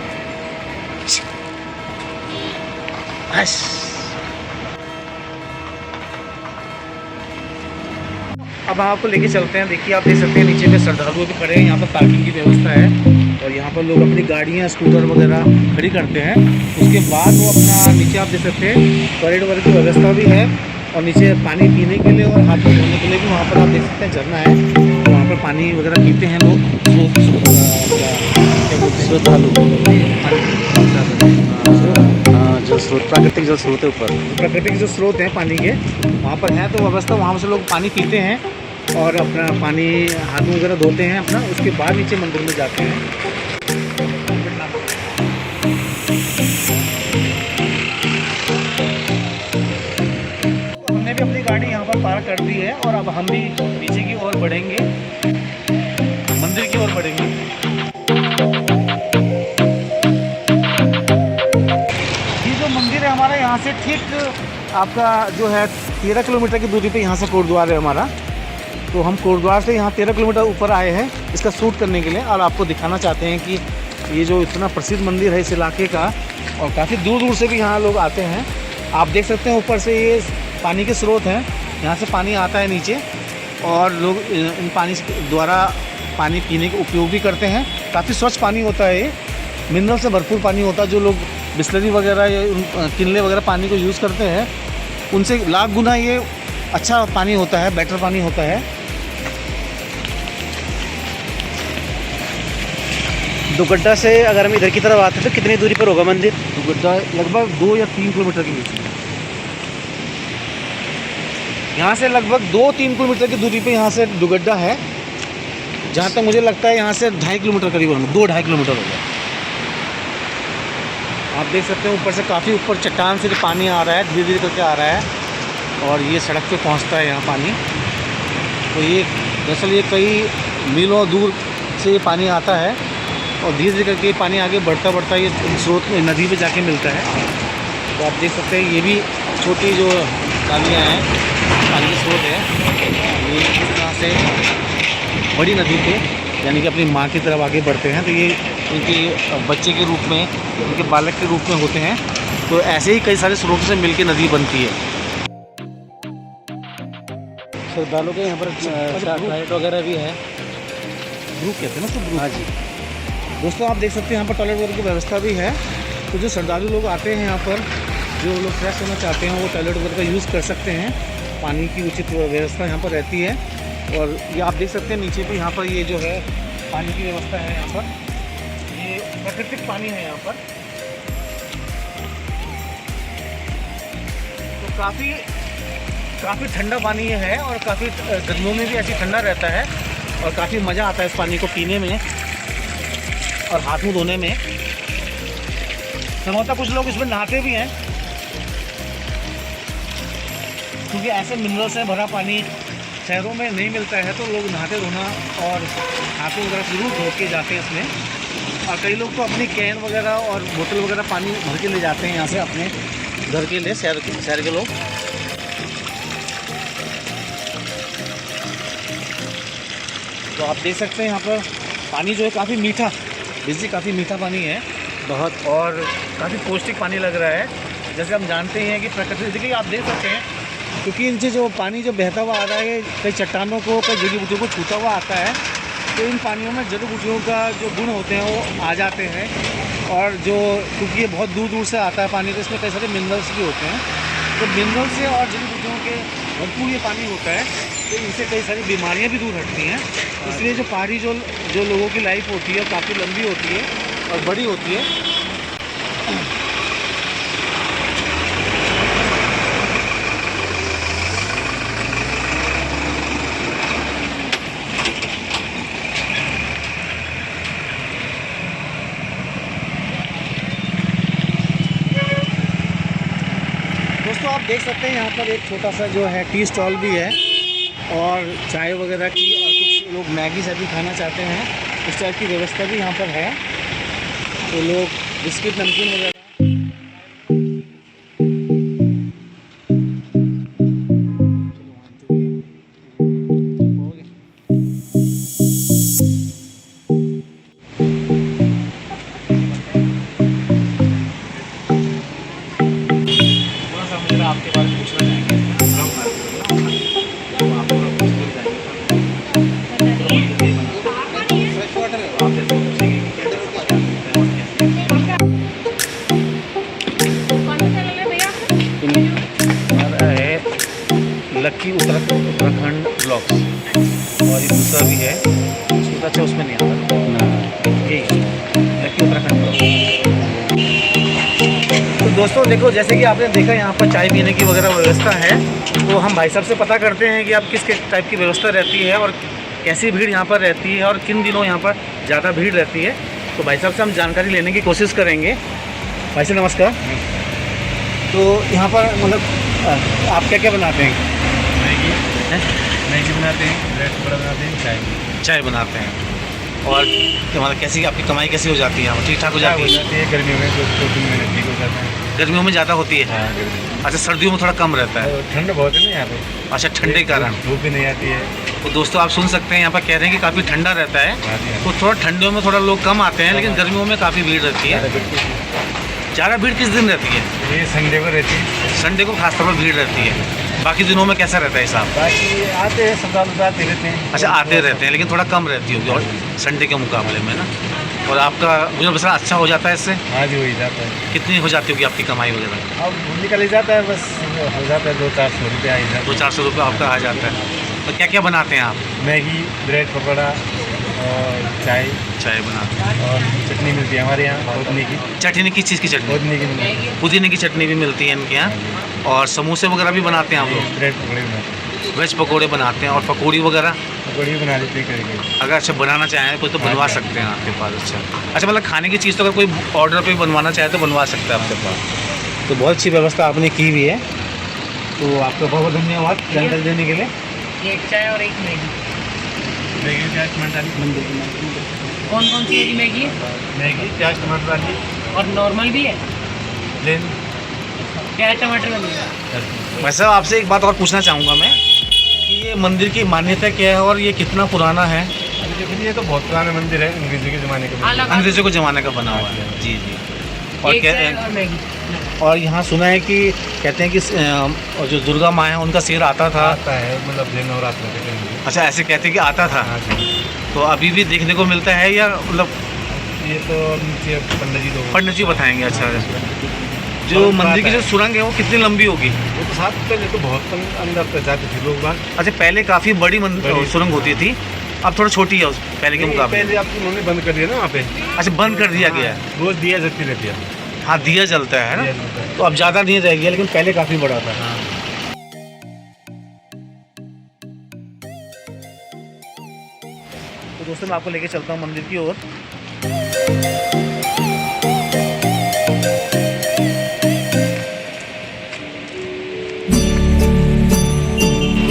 अब हम आपको लेके चलते हैं। देखिए आप देख सकते हैं नीचे में श्रद्धालुओं भी खड़े हैं। यहाँ पर पार्किंग की व्यवस्था है और यहाँ पर लोग अपनी गाड़ियाँ स्कूटर वगैरह खड़ी करते हैं। उसके बाद वो अपना नीचे आप देख सकते हैं टॉयलेट वगैरह की व्यवस्था भी है और नीचे पानी पीने के लिए और हाथ धोने के लिए भी वहाँ पर आप देख सकते हैं झरना है। तो वहाँ पर पानी वगैरह पीते हैं लोग श्रद्धालु। जो स्रोत प्राकृतिक जल स्रोत है, ऊपर प्राकृतिक जो स्रोत हैं पानी के वहाँ पर है तो व्यवस्था वहाँ से लोग पानी पीते हैं और अपना पानी हाथ वगैरह धोते हैं अपना। उसके बाद नीचे मंदिर में जाते हैं। हमने भी अपनी गाड़ी यहाँ पर पार्क कर दी है और अब हम भी नीचे की ओर बढ़ेंगे, मंदिर की ओर बढ़ेंगे। ये जो मंदिर है हमारा यहाँ से ठीक आपका जो है 13 किलोमीटर की दूरी पे यहाँ से कोटद्वार है हमारा। तो हम कोटद्वार से यहाँ 13 किलोमीटर ऊपर आए हैं इसका शूट करने के लिए और आपको दिखाना चाहते हैं कि ये जो इतना प्रसिद्ध मंदिर है इस इलाके का और काफ़ी दूर दूर से भी यहाँ लोग आते हैं। आप देख सकते हैं ऊपर से ये पानी के स्रोत हैं, यहाँ से पानी आता है नीचे और लोग इन पानी द्वारा पानी पीने के उपयोग भी करते हैं। काफ़ी स्वच्छ पानी होता है, ये मिनरल से भरपूर पानी होता है। जो लोग बिस्लरी वगैरह या किनले वगैरह पानी को यूज़ करते हैं उनसे लाख गुना ये अच्छा पानी होता है, बेटर पानी होता है। दुगड्डा से अगर हम इधर की तरफ आते हैं तो कितनी दूरी पर होगा मंदिर? दुगड्डा लगभग 2 या 3 किलोमीटर के बीच में। यहाँ से लगभग 2-3 किलोमीटर की दूरी पे यहाँ से दुगड्डा है। जहाँ तक मुझे लगता है यहाँ से 2.5 किलोमीटर करीब होगा, 2-2.5 किलोमीटर होगा। आप देख सकते हैं ऊपर से काफ़ी ऊपर चट्टान से पानी आ रहा है, धीरे धीरे करके आ रहा है और ये सड़क पे पहुँचता है यहाँ पानी। तो ये दरअसल ये कई मीलों दूर से ये पानी आता है और धीरे धीरे करके पानी आगे बढ़ता बढ़ता ये स्रोत में नदी पे जाके मिलता है। तो आप देख सकते हैं ये भी छोटी जो नालियाँ हैं, पानी के स्रोत है, ये इस तरह से बड़ी नदी पे यानी कि अपनी माँ की तरफ आगे बढ़ते हैं। तो ये उनके बच्चे के रूप में, उनके बालक के रूप में होते हैं। तो ऐसे ही कई सारे स्रोतों से मिलकर नदी बनती है। श्रद्धालुओं के यहाँ पर टॉयलेट वगैरह भी है, ग्रुप कहते हैं ना उसको। हाँ जी दोस्तों आप देख सकते हैं यहाँ पर टॉयलेट वगैरह की व्यवस्था भी है। तो जो श्रद्धालु लोग आते हैं यहाँ पर, जो लोग फ्रेश होना चाहते हैं वो टॉयलेट वगैरह का यूज़ कर सकते हैं। पानी की उचित व्यवस्था यहाँ पर रहती है। और ये आप देख सकते हैं नीचे भी यहाँ पर ये जो है पानी की व्यवस्था है। यहाँ पर ये प्राकृतिक पानी है यहाँ पर। तो काफ़ी ठंडा पानी ये है और काफ़ी गर्मियों में भी ऐसी ठंडा रहता है और काफ़ी मज़ा आता है इस पानी को पीने में और हाथ मुँह धोने में। संभवतः कुछ लोग इसमें नहाते भी हैं क्योंकि ऐसे मिनरल से भरा पानी शहरों में नहीं मिलता है। तो लोग नहाते धोना और हाथों वगैरह जरूर धो के जाते हैं इसमें। और कई लोग तो अपनी कैन वगैरह और बोतल वगैरह पानी भर के ले जाते हैं यहाँ से अपने घर के लिए, शहर के लोग। तो आप देख सकते हैं यहाँ पर पानी जो है काफ़ी मीठा, बेसिक काफ़ी मीठा पानी है बहुत और काफ़ी पौष्टिक पानी लग रहा है। जैसे हम जानते हैं कि प्रकृति, देखिए आप देख सकते हैं क्योंकि इनसे जो पानी जो बहता हुआ आ रहा है कई चट्टानों को कई जड़ी बूटियों को छूता हुआ आता है, तो इन पानियों में जड़ी बूटियों का जो गुण होते हैं वो आ जाते हैं। और जो क्योंकि ये बहुत दूर दूर से आता है पानी, तो इसमें कई सारे मिनरल्स भी होते हैं, तो मिनरल से और जड़ी बूटियों के भरपूर ये पानी होता है, तो इनसे कई सारी बीमारियां भी दूर हटती हैं। इसलिए जो पहाड़ी जो लोगों की लाइफ होती है काफ़ी लंबी होती है और बड़ी होती है। दोस्तों आप देख सकते हैं यहाँ पर एक छोटा सा जो है टी स्टॉल भी है और चाय वगैरह की, और कुछ लोग मैगी से भी खाना चाहते हैं, इस टाइप की व्यवस्था भी यहाँ पर है। तो लोग बिस्किट नमकीन वगैरह आपके बारे में पूछना चाहेंगे। लक्की उत्तराखंड ब्लॉग्स, और ये दूसरा भी है उसका, अच्छा उसमें नहीं आता ये लक्की उत्तराखंड ब्लॉग्स। तो दोस्तों देखो, जैसे कि आपने देखा यहाँ पर चाय पीने की वगैरह व्यवस्था है, तो हम भाई साहब से पता करते हैं कि आप किस टाइप की व्यवस्था रहती है और कैसी भीड़ यहाँ पर रहती है और किन दिनों यहाँ पर ज़्यादा भीड़ रहती है। तो भाई साहब से हम जानकारी लेने की कोशिश करेंगे। भाई साहब नमस्कार। तो यहाँ पर मतलब आप क्या क्या बनाते हैं? मैगी बनाते हैं, ब्रेड पकौड़ा बनाते हैं, चाय बनाते हैं। और मतलब कैसी आपकी कमाई कैसी हो जाती है यहाँ? ठीक ठाक हो जाती है? गर्मियों में 2-3 महीने ठीक हो जाता है। गर्मियों में ज़्यादा होती है? हाँ, गर्मी। अच्छा, सर्दियों में थोड़ा कम रहता है? ठंड बहुत है ना यहाँ पे। अच्छा, ठंडे के कारण धूप भी नहीं आती है। तो दोस्तों आप सुन सकते हैं यहाँ पर कह रहे हैं कि काफ़ी ठंडा रहता है, तो थोड़ा ठंडियों में थोड़ा लोग कम आते हैं, लेकिन गर्मियों में काफ़ी भीड़ रहती है। ज़्यादा भीड़ किस दिन रहती है? ये संडे को रहती है। संडे को खासतौर पर भीड़ रहती है। बाकी दिनों में कैसा रहता है हिसाब? बाकी आते हैं, श्रद्धालु आते रहते हैं। अच्छा, आते रहते हैं, लेकिन थोड़ा कम रहती होगी और संडे के मुकाबले में ना। और आपका गुजर बसर अच्छा हो जाता है इससे? हाँ जी, हो ही जाता है। कितनी हो जाती होगी आपकी कमाई वगैरह? अब निकल ही जाता है, बस हो जाता है 200-400 रुपये आ ही जाता है। 200-400 रुपये आपका आ जाता है। तो क्या क्या बनाते हैं आप? मैगी, ब्रेड पकौड़ा और चाय बनाते हैं। और चटनी मिलती है हमारे यहाँ पुदीने की। चटनी किस चीज़ की चटनी? पुदीने की। पुदीने की चटनी भी मिलती है इनके यहाँ। और समोसे वगैरह भी बनाते हैं आप लोग? ब्रेड पकौड़े बनाते हैं। वेज पकौड़े बनाते हैं। और पकौड़ी वगैरह? पकौड़ी बना लेते हैं कभी। अगर अच्छा बनाना चाहें कोई तो बनवा सकते हैं आपके पास? अच्छा मतलब खाने की चीज़ तो अगर कोई ऑर्डर पे बनवाना चाहे तो बनवा सकता है आपके पास। तो बहुत अच्छी व्यवस्था आपने की हुई है, तो आपका बहुत बहुत धन्यवाद जानकारी देने के लिए। एक चाय और एक मैगी। मैगी प्याज टमाटर वाली। कौन कौन सी है मैगी? मैगी प्याज टमाटर वाली और नॉर्मल भी है? प्लेन प्याज टमाटर वाली। वैसे साहब आपसे एक बात और पूछना चाहूँगा मैं कि ये मंदिर की मान्यता क्या है और ये कितना पुराना है? अभी देखिए, ये तो बहुत पुराना मंदिर है, अंग्रेजों के ज़माने का। अंग्रेजों के ज़माने का बना हुआ है। जी जी। और एक चाय और मैगी। और यहाँ सुना है कि कहते हैं कि और जो दुर्गा माँ है उनका सिर आता था। आता है, मतलब दिन और रात में। अच्छा, ऐसे कहते हैं कि आता था। हाँ जी। तो अभी भी देखने को मिलता है या मतलब? ये तो नीचे पंडित जी बताएंगे। अच्छा, जो मंदिर की जो सुरंग है वो कितनी लंबी होगी? वो तो साथ पहले तो बहुत अंदर तक जाते थे लोग बाहर। अच्छा, पहले काफ़ी बड़ी सुरंग होती थी, अब थोड़ा छोटी है उस पहले के मुकाबले? पहले आप उन्होंने बंद कर दिया ना वहाँ पे। अच्छा, बंद कर दिया गया है। रोज दिया जलती रहती है। हाँ, दिया जलता है ना, तो अब ज़्यादा नहीं रह गया, लेकिन पहले काफ़ी बड़ा था। हाँ। तो दोस्तों मैं आपको लेके चलता हूँ मंदिर की ओर।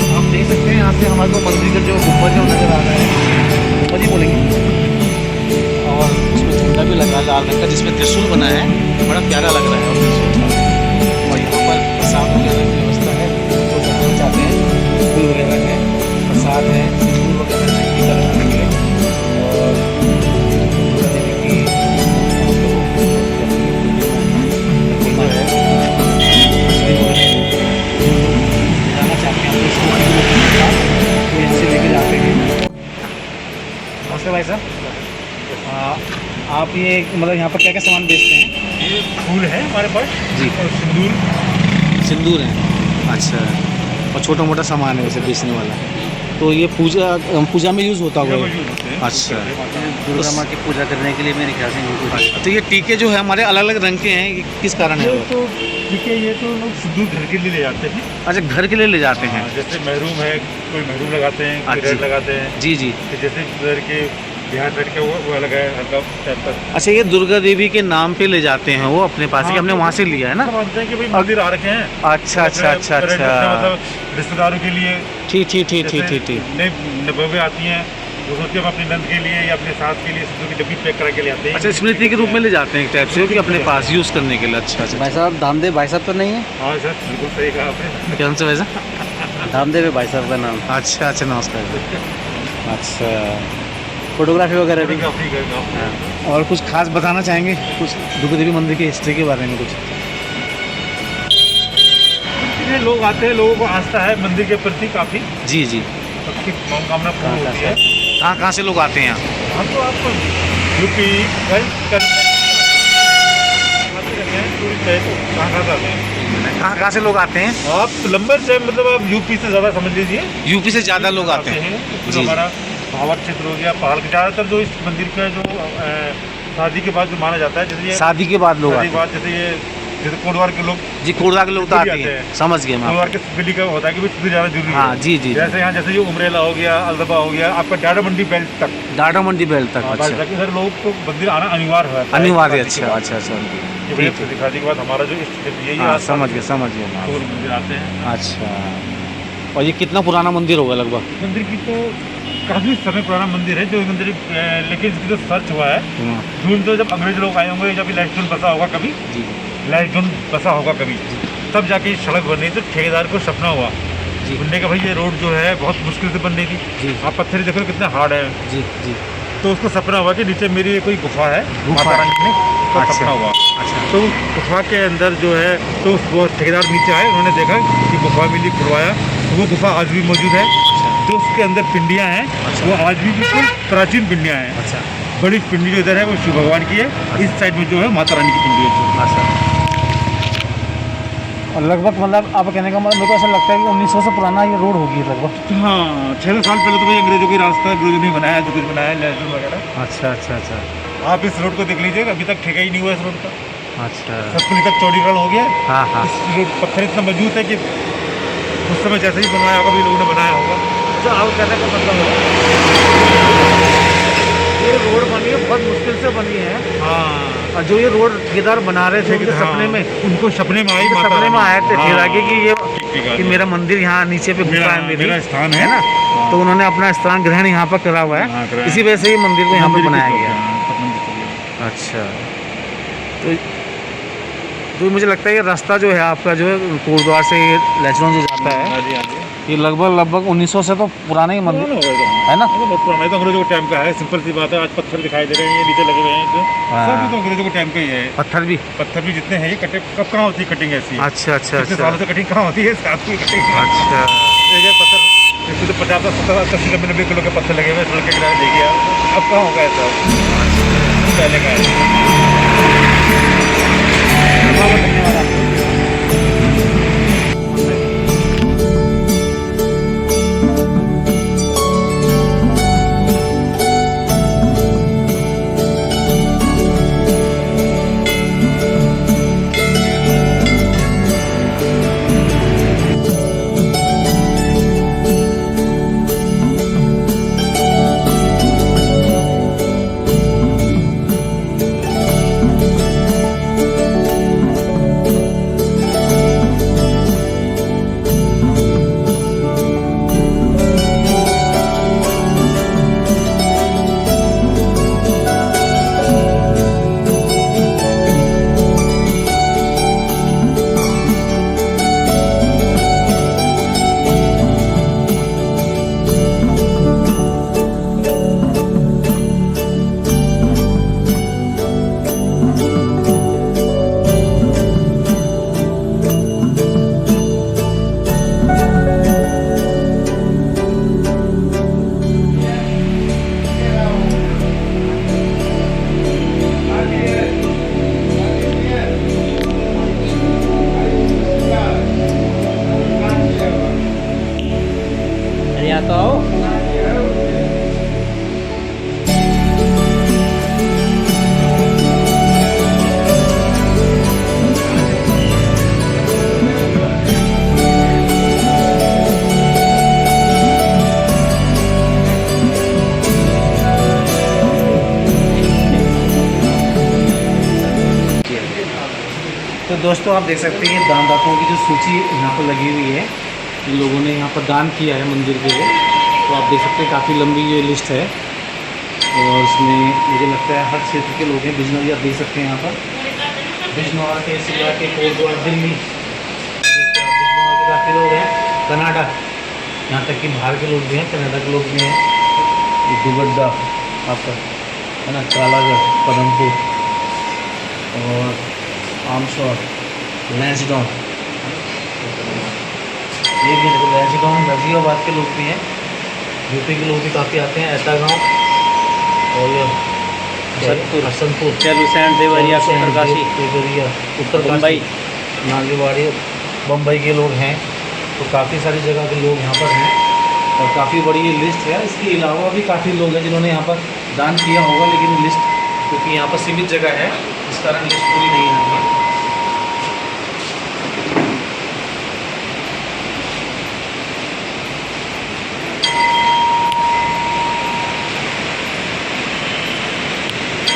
आप देख सकते हैं यहाँ से हमारे को मंदिर का जो गुम्बद है वो नजर आ रहा है, गुम्बद ही बोलेंगे। और उसमें झंडा भी लगा लाल रंग का, जिसमें त्रिशूल बना है, बड़ा प्यारा लग रहा है। और यहाँ पर प्रसाद वगैरह की व्यवस्था है, जो जाना चाहते हैं फूल वगैरह है, प्रसाद है, सिंदूर वगैरह है, टीका लगाने के लिए। और आप ये मतलब यहाँ पर क्या क्या सामान बेचते हैं? ये फूल है हमारे पास जी। और सिंदूर। सिंदूर है, अच्छा, और छोटा मोटा सामान है वैसे बेचने वाला। तो ये पूजा में यूज़ होता होगा ये ये? यूज़ होते हैं। अच्छा। दुर्गा माँ की पूजा करने के लिए मेरे ख्याल से इनको अच्छा, तो ये टीके जो है हमारे अलग अलग रंग के हैं, ये किस कारण है ये वो? तो ठीक है, ये तो लोग सिंदूर घर के लिए ले जाते हैं। अच्छा, घर के लिए ले जाते हैं। हाँ, जैसे महरूम है, कोई महरूम लगाते हैं, कोई अच्छा। रेड लगाते हैं। जी जी। तो जैसे इधर के बिहार रेड के वो अलग है, हल्का टाइप का। अच्छा, ये दुर्गा देवी के नाम पे ले जाते हैं वो अपने पास, कि हमने वहाँ से लिया है ना? सब मानते हैं कि भाई मंदिर आ रखे हैं। अच्छा अच्छा अच्छा रेड अच्छा, मतलब रिश्तेदारों के लिए। ठीक ठीक ठीक ठीक ठीक ठीक। नई नबें आती हैं, वो सोचते हैं हम अपनी नंद के लिए या अपने सास के लिए सिंदूर की डब्बी पैक करा के ले आते हैं। अच्छा, स्मृति के रूप में ले जाते हैं एक टाइप से, कि अपने पास यूज़ करने के लिए। अच्छा अच्छा। भाई साहब धामदेव भाई साहब तो नहीं है? हाँ सर, बिल्कुल सही कहा आपने। कौन सा वैसा? धामदेव है भाई साहब का नाम। अच्छा अच्छा, नमस्कार। अच्छा, फोटोग्राफी वगैरह भी। काफी काफी। और कुछ खास बताना चाहेंगे कुछ दुर्गा देवी मंदिर की हिस्ट्री के बारे में कुछ? ये लोग आते हैं, लोगों को आस्था है मंदिर के प्रति काफी, जी जी। सबकी मनोकामना पूर्ण होती है। कहाँ कहाँ से लोग आते हैं यहाँ? हम तो आपको यूपी कहाँ से आते हैं? कहाँ कहाँ से लोग आते हैं? आप लंबे से मतलब आप यूपी से ज़्यादा समझ लीजिए। यूपी से ज़्यादा लोग आते हैं। फिर जी। हमारा भावर क्षेत्र हो गया, पहाड़ ज़्यादातर जो इस मंदिर का जो शादी के बाद जो माना जाता है, जैसे ये शादी के बाद लोग शादी आते के बाद जैसे ये जैसे कोटवार के लोग, हैं। जी, कोटद्वार के लोग तो सिद्धि आते आते हैं, हैं। समझ गए मैं। कोटवार के सिद्धि का होता है कि भाई सिद्धि जाना जरूरी हाँ है। जी जी। जैसे यहाँ जैसे ये उमरेला हो गया, अलदबा हो गया, आपका डाडा मंडी बेल्ट तक। डाडा मंडी बेल्ट तक। हाँ, अच्छा, ताकि सर लोग तो मंदिर आना अनिवार्य है। अनिवार्य। शादी के अच्छा बाद। अच्छा अच्छा, कि भाई ठीक है। शादी के बाद हमारा जो इष्ट देव यही हाँ, है, समझ गए समझ गए मैं। तो मंदिर आते हैं। अच्छा, और ये कितना पुराना मंदिर होगा लगभग? मंदिर की तो काफ़ी समय पुराना मंदिर है जो मंदिर, लेकिन इसकी जो सर्च हुआ है, जून तो जब अंग्रेज लोग आए होंगे, जब लाइट जून बसा होगा कभी, जी लाइट जून बसा होगा कभी, तब जाके ये सड़क बनी। तो ठेकेदार को सपना हुआ जी बोलने का, भाई ये रोड जो है बहुत मुश्किल से बन रही थी। जी आप पत्थर देखो कितने हार्ड है। जी जी। तो उसको सपना हुआ कि नीचे मेरी कोई गुफा है, गुफा माता रानी ने, तो अच्छा। सपना हुआ। अच्छा तो उस गुफा के अंदर जो है, तो वो ठेकेदार नीचे आए, उन्होंने देखा कि गुफा मिली, खुलवाया, तो वो गुफा आज भी मौजूद है। जो उसके अंदर पिंडियाँ हैं, वो आज भी बिल्कुल प्राचीन पिंडियाँ हैं। अच्छा बड़ी पिंडी जो इधर है वो शिव भगवान की है, इस साइड में जो है माता रानी की पिंडी है। अच्छा। और लगभग मतलब आप कहने का मतलब मेरे को ऐसा लगता है कि 1900 से पुराना ये रोड होगी लगभग। हाँ, 600 साल पहले तो भाई अंग्रेजों की रास्ता, अंग्रेजों ने बनाया जो कुछ बनाया, लहसुन वगैरह। अच्छा अच्छा अच्छा आप इस रोड को देख लीजिएगा, अभी तक ठेका ही नहीं हुआ इस रोड का। अच्छा। सब कुछ तक चौड़ीकरण हो गया। हाँ हाँ। इस रोड पत्थर इतना मजबूत है कि उस समय जैसे ही बनवाया होगा भी लोगों ने बनाया होगा। तो आप कहने का मतलब ये रोड बनी है बहुत मुश्किल से बनी है, हाँ, और जो ये रोड ठेकेदार बना रहे थे उनके सपने में, उनको सपने में आई, उनके माता सपने में रानी। आए थे हाँ, ठेकेदार के कि ये ठीक है, कि मेरा मंदिर यहाँ नीचे पे गुफा है मेरा मेरी, स्थान है ना, हाँ। तो उन्होंने अपना स्थान ग्रहण यहाँ पर करा हुआ हाँ, है, करा है। इसी वजह से ये मंदिर को यहाँ पे मंदिर की बनाया तरफ, गया। हाँ, तब मंदिर की तरफ। अच्छा, तो मुझे लगता है ये रास्ता जो है आपका जो है कोटद्वार से ये लहसुन जो जाता है, हाँ जी, हाँ जी। ये लगभग 1900 से तो पुराना ही मंदिर पुराना होगा ये तो। है ना। ये तो बहुत पुराना है, तो अंग्रेजों के टाइम का है। सिंपल सी बात है, आज पत्थर दिखाई दे रहे हैं, ये नीचे लगे हुए हैं, तो हाँ। सब तो अंग्रेजों के टाइम का ही है। पत्थर भी। पत्थर भी जितने हैं, ये कटे कब कहाँ होती है कटिंग ऐसी? अच्छा अच्छा इतने अच्छा सालों से कटिंग कहाँ होती है? साथ की कटिंग। अच्छा। देखिए पत्थर, इसमें तो 50 70 80 90 किलो के पत्थर लगे हुए हैं सड़क के किनारे, देखिए आप। अब कहाँ होगा ऐसा? पहले का है। दोस्तों आप देख सकते हैं ये दानदाताओं की जो सूची यहाँ पर लगी हुई है, इन लोगों ने यहाँ पर दान किया है मंदिर के लिए। तो आप देख सकते हैं काफ़ी लंबी ये लिस्ट है और इसमें मुझे लगता है हर क्षेत्र के लोग हैं। बिजनौर आप देख सकते हैं यहाँ पर बिजनौर के, सिला के, कोटद्वार, दिल्ली, बिजनौर के काफ़ी लोग हैं। कनाडा, यहाँ तक कि बाहर के लोग भी हैं, कनाडा के लोग भी हैं। दुबड्डा आपका है ना, कालागढ़, पदमपुर और आमशौर, लैंसडाउन, ये भी देखो लैंसडाउन, गाजियाबाद के लोग भी हैं, यूपी के लोग भी काफ़ी आते हैं। ऐता गाँव और हसनपुर, हुसैन, देवरिया, उत्तरकाशी, देवरिया, उत्तरकाशी, नागेवाड़ी, बम्बई के लोग हैं। तो काफ़ी सारी जगह के लोग यहाँ पर हैं और काफ़ी बड़ी ये लिस्ट है। इसके अलावा भी काफ़ी लोग हैं जिन्होंने यहाँ पर दान किया होगा, लेकिन लिस्ट क्योंकि यहाँ पर सीमित जगह है इस कारण लिस्ट पूरी नहीं है यहाँ पर।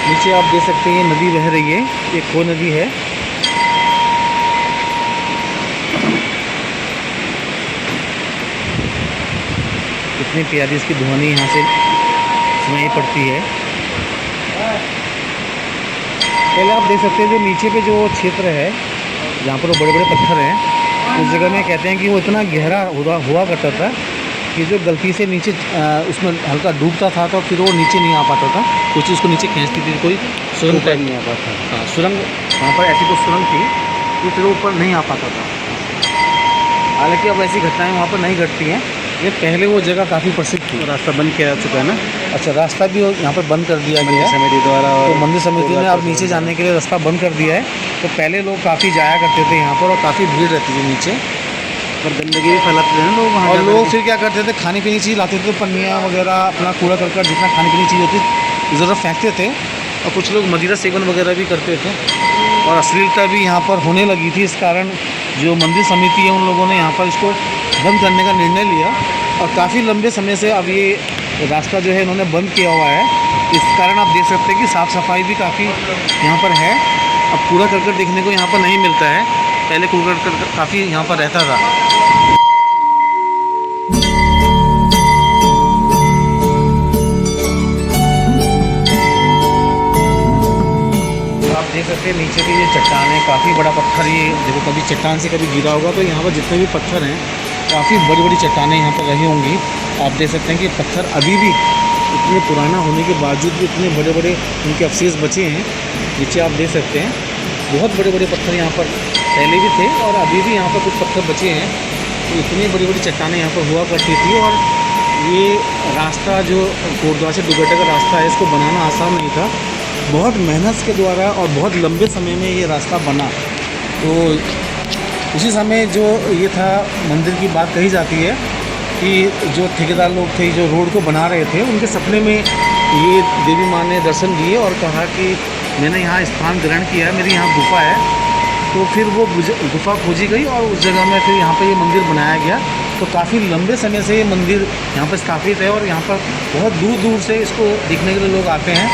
नीचे आप देख सकते हैं ये नदी बह रही है, ये खो नदी है। कितनी प्यारी इसकी ध्वनि यहाँ से सुनाई पड़ती है। पहले आप देख सकते हैं जो नीचे पे जो क्षेत्र है जहाँ पर वो बड़े बड़े पत्थर हैं, उस जगह में कहते हैं कि वो इतना गहरा हुआ करता था कि जो गलती से नीचे उसमें हल्का डूबता था तो फिर वो नीचे नहीं आ पाता था, कोई चीज़ उसको नीचे खींचती थी, कोई सुरंग टाइप नहीं आ पाता था। हाँ, सुरंग वहाँ पर ऐसी कुछ सुरंग थी तो फिर वो ऊपर नहीं आ पाता था। हालांकि अब ऐसी घटनाएं वहाँ पर नहीं घटती हैं, ये पहले वो जगह काफ़ी प्रसिद्ध थी। रास्ता बंद किया जा चुका है ना, अच्छा, रास्ता भी यहाँ पर बंद कर दिया गया है समिति द्वारा। तो मंदिर समिति ने अब नीचे जाने के लिए रास्ता बंद कर दिया है। तो पहले लोग काफ़ी जाया करते थे यहाँ पर और काफ़ी भीड़ रहती थी नीचे, पर गंदगी भी फैलाते थे ना लोग वहाँ और जाकर। लोग फिर क्या करते थे, खाने पीने की चीज़ लाते थे, पन्नियाँ वगैरह, अपना कूड़ा करकट, जितना खाने पीने की चीज़ होती ज़रूर फेंकते थे। और कुछ लोग मदिरा सेवन वगैरह भी करते थे और अश्लीलता भी यहाँ पर होने लगी थी। इस कारण जो मंदिर समिति है उन लोगों ने यहाँ पर इसको बंद करने का निर्णय लिया और काफ़ी लंबे समय से अब ये रास्ता जो है इन्होंने बंद किया हुआ है। इस कारण आप देख सकते हैं कि साफ़ सफाई भी काफ़ी यहाँ पर है। अब कूड़ा करकट देखने को यहाँ पर नहीं मिलता है, पहले कूड़ा करकट काफ़ी यहाँ पर रहता था। आप देख सकते हैं नीचे की ये चट्टान है, काफ़ी बड़ा पत्थर, ये देखो कभी चट्टान से कभी गिरा होगा तो यहाँ पर जितने भी पत्थर हैं काफ़ी बड़ी बड़ी चट्टानें यहाँ पर रही होंगी। आप देख सकते हैं कि पत्थर अभी भी इतने पुराना होने के बावजूद भी इतने बड़े बड़े उनके अवशेष बचे हैं। नीचे आप देख सकते हैं बहुत बड़े बड़े पत्थर यहाँ पर पहले भी थे और अभी भी यहाँ पर कुछ पत्थर बचे हैं। तो इतनी बड़ी बड़ी चट्टानें यहाँ पर हुआ करती थी और ये रास्ता जो कोटद्वार से दुबग्गा का रास्ता है, इसको बनाना आसान नहीं था, बहुत मेहनत के द्वारा और बहुत लंबे समय में ये रास्ता बना। तो उसी समय जो ये था, मंदिर की बात कही जाती है कि जो ठेकेदार लोग थे जो रोड को बना रहे थे, उनके सपने में ये देवी माँ ने दर्शन दिए और कहा कि मैंने यहाँ स्थान ग्रहण किया है, मेरी यहाँ गुफा है। तो फिर वो गुफा खोजी गई और उस जगह में फिर यहाँ पर ये मंदिर बनाया गया। तो काफ़ी लंबे समय से ये मंदिर यहाँ पर स्थापित है और यहाँ पर बहुत दूर दूर से इसको देखने के लिए लोग आते हैं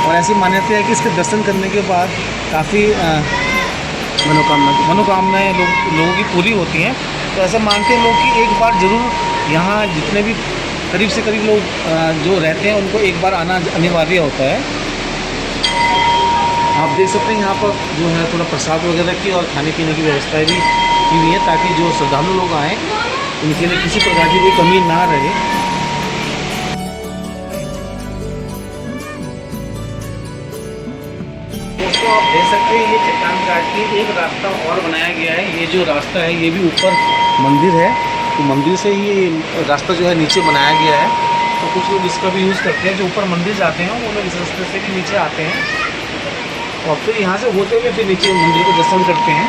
और ऐसी मान्यता है कि इसके दर्शन करने के बाद काफ़ी मनोकामनाएँ लोगों की पूरी होती हैं। तो ऐसा मानते हैं लोग कि एक बार ज़रूर यहाँ जितने भी करीब से करीब लोग जो रहते हैं उनको एक बार आना अनिवार्य होता है। आप देख सकते हैं यहाँ पर जो है थोड़ा प्रसाद वगैरह की और खाने पीने की व्यवस्थाएं भी की हुई है ताकि जो श्रद्धालु लोग आएँ उनके लिए किसी प्रकार की कोई कमी ना रहे। दोस्तों आप देख सकते हैं ये चट्टान काट के एक रास्ता और बनाया गया है। ये जो रास्ता है ये भी ऊपर मंदिर है, तो मंदिर से ही रास्ता जो है नीचे बनाया गया है। तो कुछ लोग इसका भी यूज़ करते हैं, जो ऊपर मंदिर जाते हैं वो लोग इस रास्ते से भी नीचे आते हैं और फिर यहाँ से होते हुए फिर नीचे मंदिर को दर्शन करते हैं।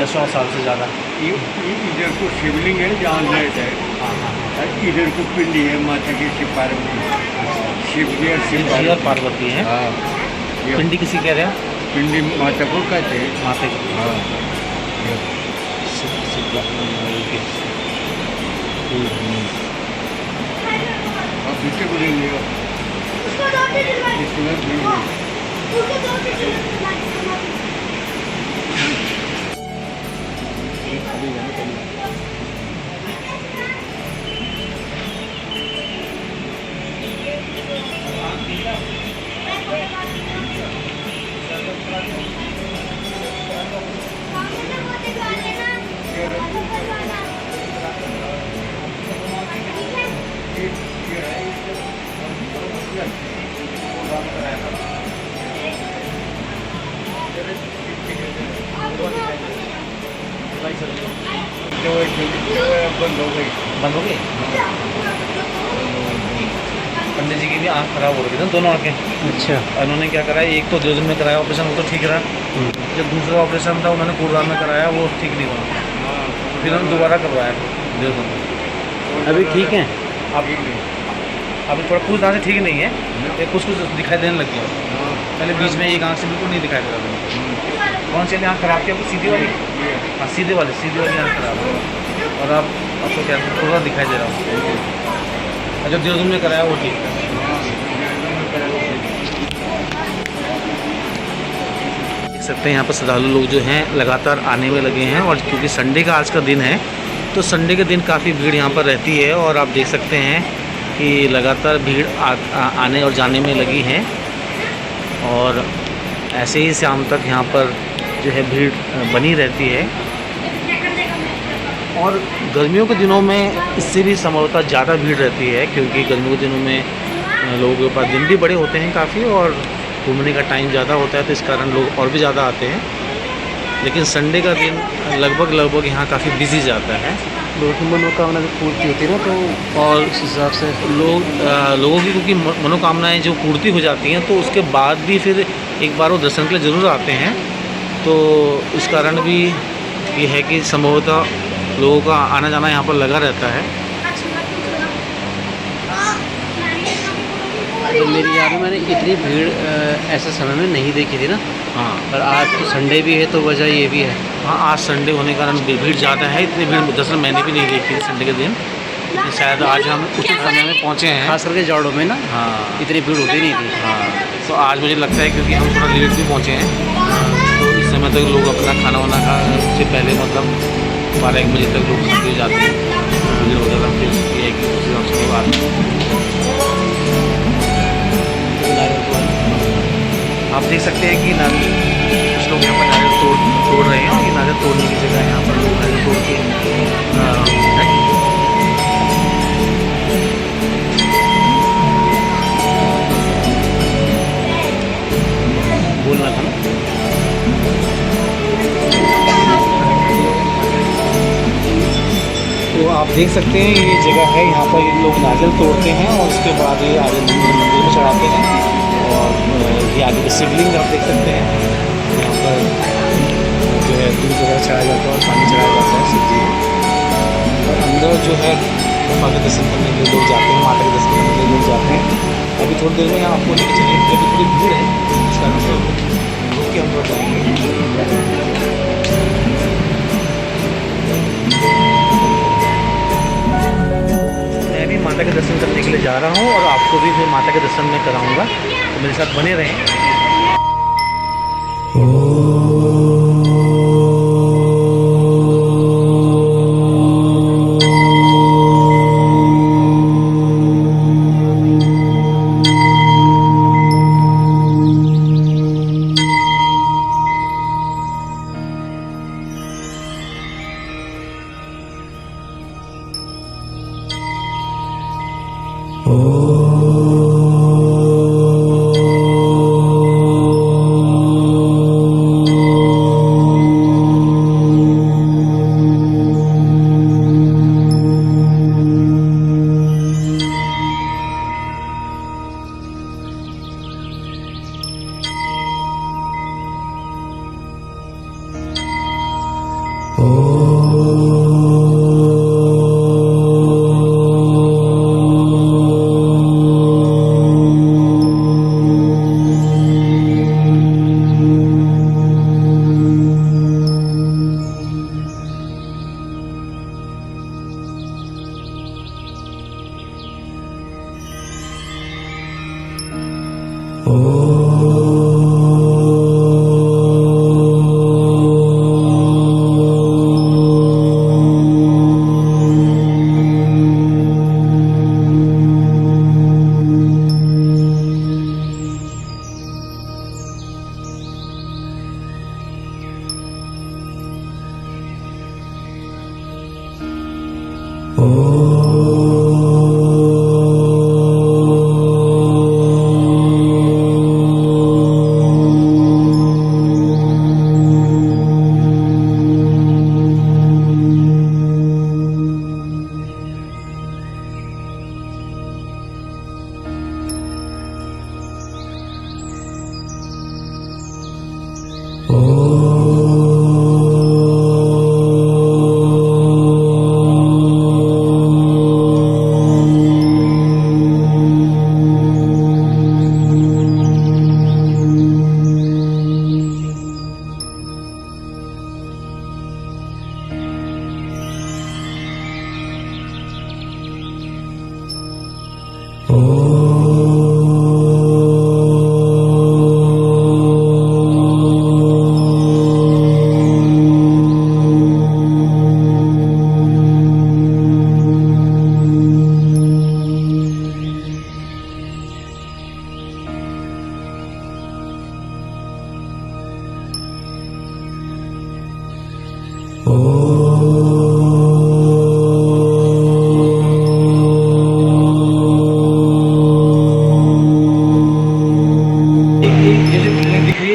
100 साल से ज़्यादा। इधर को शिवलिंग है जहाँ लाइट है, इधर को पिंडी है माता की शिव पार्वती, शिव जी और शिव शिव जी और पार्वती है। हाँ, ये पिंडी किसी कह रहे हैं? पिंडी माता को कहते हैं। माता की। हाँ, अब पीछे बोलेंगे बंद हो गई। बंद हो गई? पंडित जी की भी आँख खराब हो रही थी ना, दोनों आँखें। अच्छा। और उन्होंने क्या कराया, एक तो दिल में कराया ऑपरेशन, वो तो ठीक रहा। जब दूसरा ऑपरेशन था उन्होंने कूड़दान में कराया, वो ठीक नहीं हुआ। फिर उन्होंने दोबारा करवाया दिल में। अभी ठीक है? अब अभी थोड़ा कुछ दांत से ठीक नहीं है, कुछ कुछ दिखाई देने लग गया। पहले बीच में एक आँख से बिल्कुल नहीं दिखाई दे रहा था। कौन सी आँख खराब थी आपको? सीधी वाली? हाँ, सीधी वाली आँख खराब है। और अब आपको क्या थोड़ा दिखाई दे रहा हूँ। और जब देहरादून में कराया वो ठीक है। देख सकते हैं यहाँ पर श्रद्धालु लोग जो हैं लगातार आने में लगे हैं, और क्योंकि संडे का आज का दिन है तो संडे के दिन काफ़ी भीड़ यहाँ पर रहती है। और आप देख सकते हैं कि लगातार भीड़ आने और जाने में लगी है, और ऐसे ही शाम तक यहाँ पर जो है भीड़ बनी रहती है। और गर्मियों के दिनों में इससे भी संभवतः ज़्यादा भीड़ रहती है, क्योंकि गर्मियों के दिनों में लोगों के पास दिन भी बड़े होते हैं काफ़ी, और घूमने का टाइम ज़्यादा होता है, तो इस कारण लोग और भी ज़्यादा आते हैं। लेकिन संडे का दिन लगभग यहाँ काफ़ी बिजी जाता है। लोगों की मनोकामना जब पूर्ति होती है ना, तो और उस हिसाब से लोगों की क्योंकि मनोकामनाएं जो पूर्ति हो जाती हैं, तो उसके बाद भी फिर एक बार वो दर्शन के लिए ज़रूर आते हैं। तो इस कारण भी ये है कि संभवतः लोगों का आना जाना यहाँ पर लगा रहता है। तो मेरी याद में मैंने इतनी भीड़ ऐसे समय में नहीं देखी थी ना। हाँ, पर आज तो संडे भी है, तो वजह ये भी है। हाँ, आज संडे होने के कारण भीड़ ज़्यादा है। इतनी भीड़ दरअसल मैंने भी नहीं देखी थी संडे के दिन, लेकिन शायद आज हम उचित समय में पहुँचे हैं। खास करके जाड़ों में ना हाँ, इतनी भीड़ होती नहीं थी। हाँ, तो आज मुझे लगता है क्योंकि हम थोड़ा लेट भी पहुँचे हैं, तो इस समय तक लोग अपना खाना वाना खा से पहले मतलब 12-1 बजे तक लोग खा के जाते हैं। भीड़ हो जाता है, फिर ये है कि उसी हिसाब से बात। आप देख सकते हैं कि कुछ लोग यहाँ पर नारियल तोड़ रहे हैं, और ये नारियल तोड़ने की जगह है। यहाँ पर लोग नारियल तोड़ के बोलना था ना। तो आप देख सकते हैं ये जगह है, यहाँ पर ये लोग नारियल तोड़ते हैं और उसके बाद ये आगे मंदिर में चढ़ाते हैं। और ये आगे शिवलिंग आप देख सकते हैं, यहाँ पर जो है दूध वगैरह चढ़ाया जाता है और पानी चढ़ाया जाता है शिव जी को। और अंदर जो है गुफा के दर्शन करने के लिए लोग जाते हैं, माता के दर्शन करने के लिए लोग जाते हैं। अभी थोड़ी देर में यहाँ आपको लेके चलेंगे, अभी थोड़ी भीड़ है, इस कारण से रुक के हम लोग जाएंगे। मैं भी माता के दर्शन करने के लिए जा रहा हूँ, और आपको भी फिर माता के दर्शन में कराऊंगा, तो मेरे साथ बने रहें।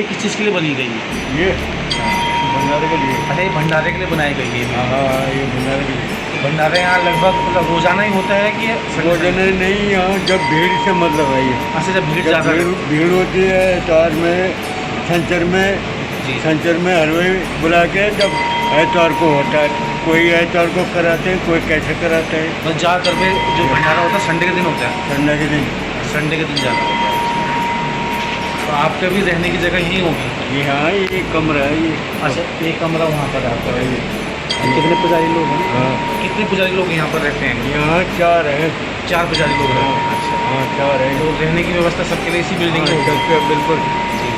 किस चीज़ के लिए बनी गई है? ये भंडारे के लिए। अच्छा, ये भंडारे के लिए बनाई गई है। हाँ हाँ, ये भंडारे के लिए। भंडारे यहाँ लगभग मतलब रोजाना ही होता है कि रोजाना नहीं, यहाँ जब भीड़ से मतलब है ये। अच्छा, जब भीड़ जब ज़्यादा भीड़ होती है इतवार में, शनिचर में, जी शनिचर में हलवे बुला के जब एतवार को होता है, कोई एतवार को कराते हैं, कोई कैसे कराते हैं। बस ज़्यादातर में जो भंडारा होता है संडे के दिन होता है। संडे के दिन। संडे के दिन ज़्यादा होता है। तो आपका भी रहने की जगह यहीं होगी? ये हाँ, ये कमरा है ये। अच्छा, एक कमरा वहाँ पर आपका है। कितने पुजारी लोग हैं? हाँ, कितने पुजारी लोग यहाँ पर रहते हैं? यहाँ 4 है। 4 पुजारी लोग रहते हैं। अच्छा, हाँ 4 है। तो रहने की व्यवस्था सबके लिए इसी बिल्डिंग में होगी? हाँ, बिल्कुल। जी।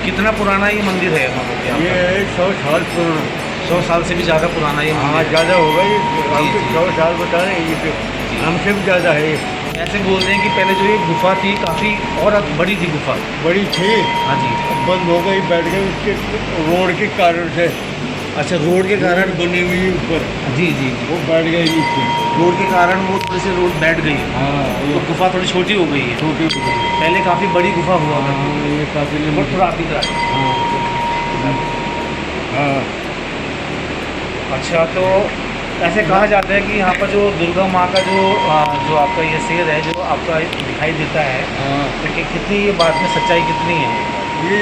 कितना पुराना ये मंदिर है मतलब यहाँ ये पर? 100 साल पुराना। 100 साल से भी ज़्यादा पुराना ये हाँ मंदिर है। ज़्यादा होगा ये, हमको जी। 100 साल बता रहे हैं ये तो, हमसे भी ज़्यादा है ये। ऐसे बोलते हैं कि पहले जो ये गुफा थी काफ़ी और बड़ी थी गुफा। बड़ी थी, हाँ जी। बंद हो गई, बैठ गई उसके रोड के कारण से। अच्छा, रोड के कारण? बनी हुई ऊपर, जी जी जी। वो बैठ गई नीचे। रोड के कारण वो थोड़ी सी रोड बैठ गई है। हाँ, तो ये गुफा थोड़ी छोटी हो गई है। छोटी हो गई। पहले काफ़ी बड़ी गुफा हुआ करती हाँ, थी। ये काफ़ी और लंबी। थोड़ा आगे का। हाँ, अच्छा, तो ऐसे कहा जाता है कि यहाँ पर जो दुर्गा माँ का जो आपका ये शेर है जो आपका दिखाई देता है, हाँ। तो कितनी ये बात में सच्चाई कितनी है? ये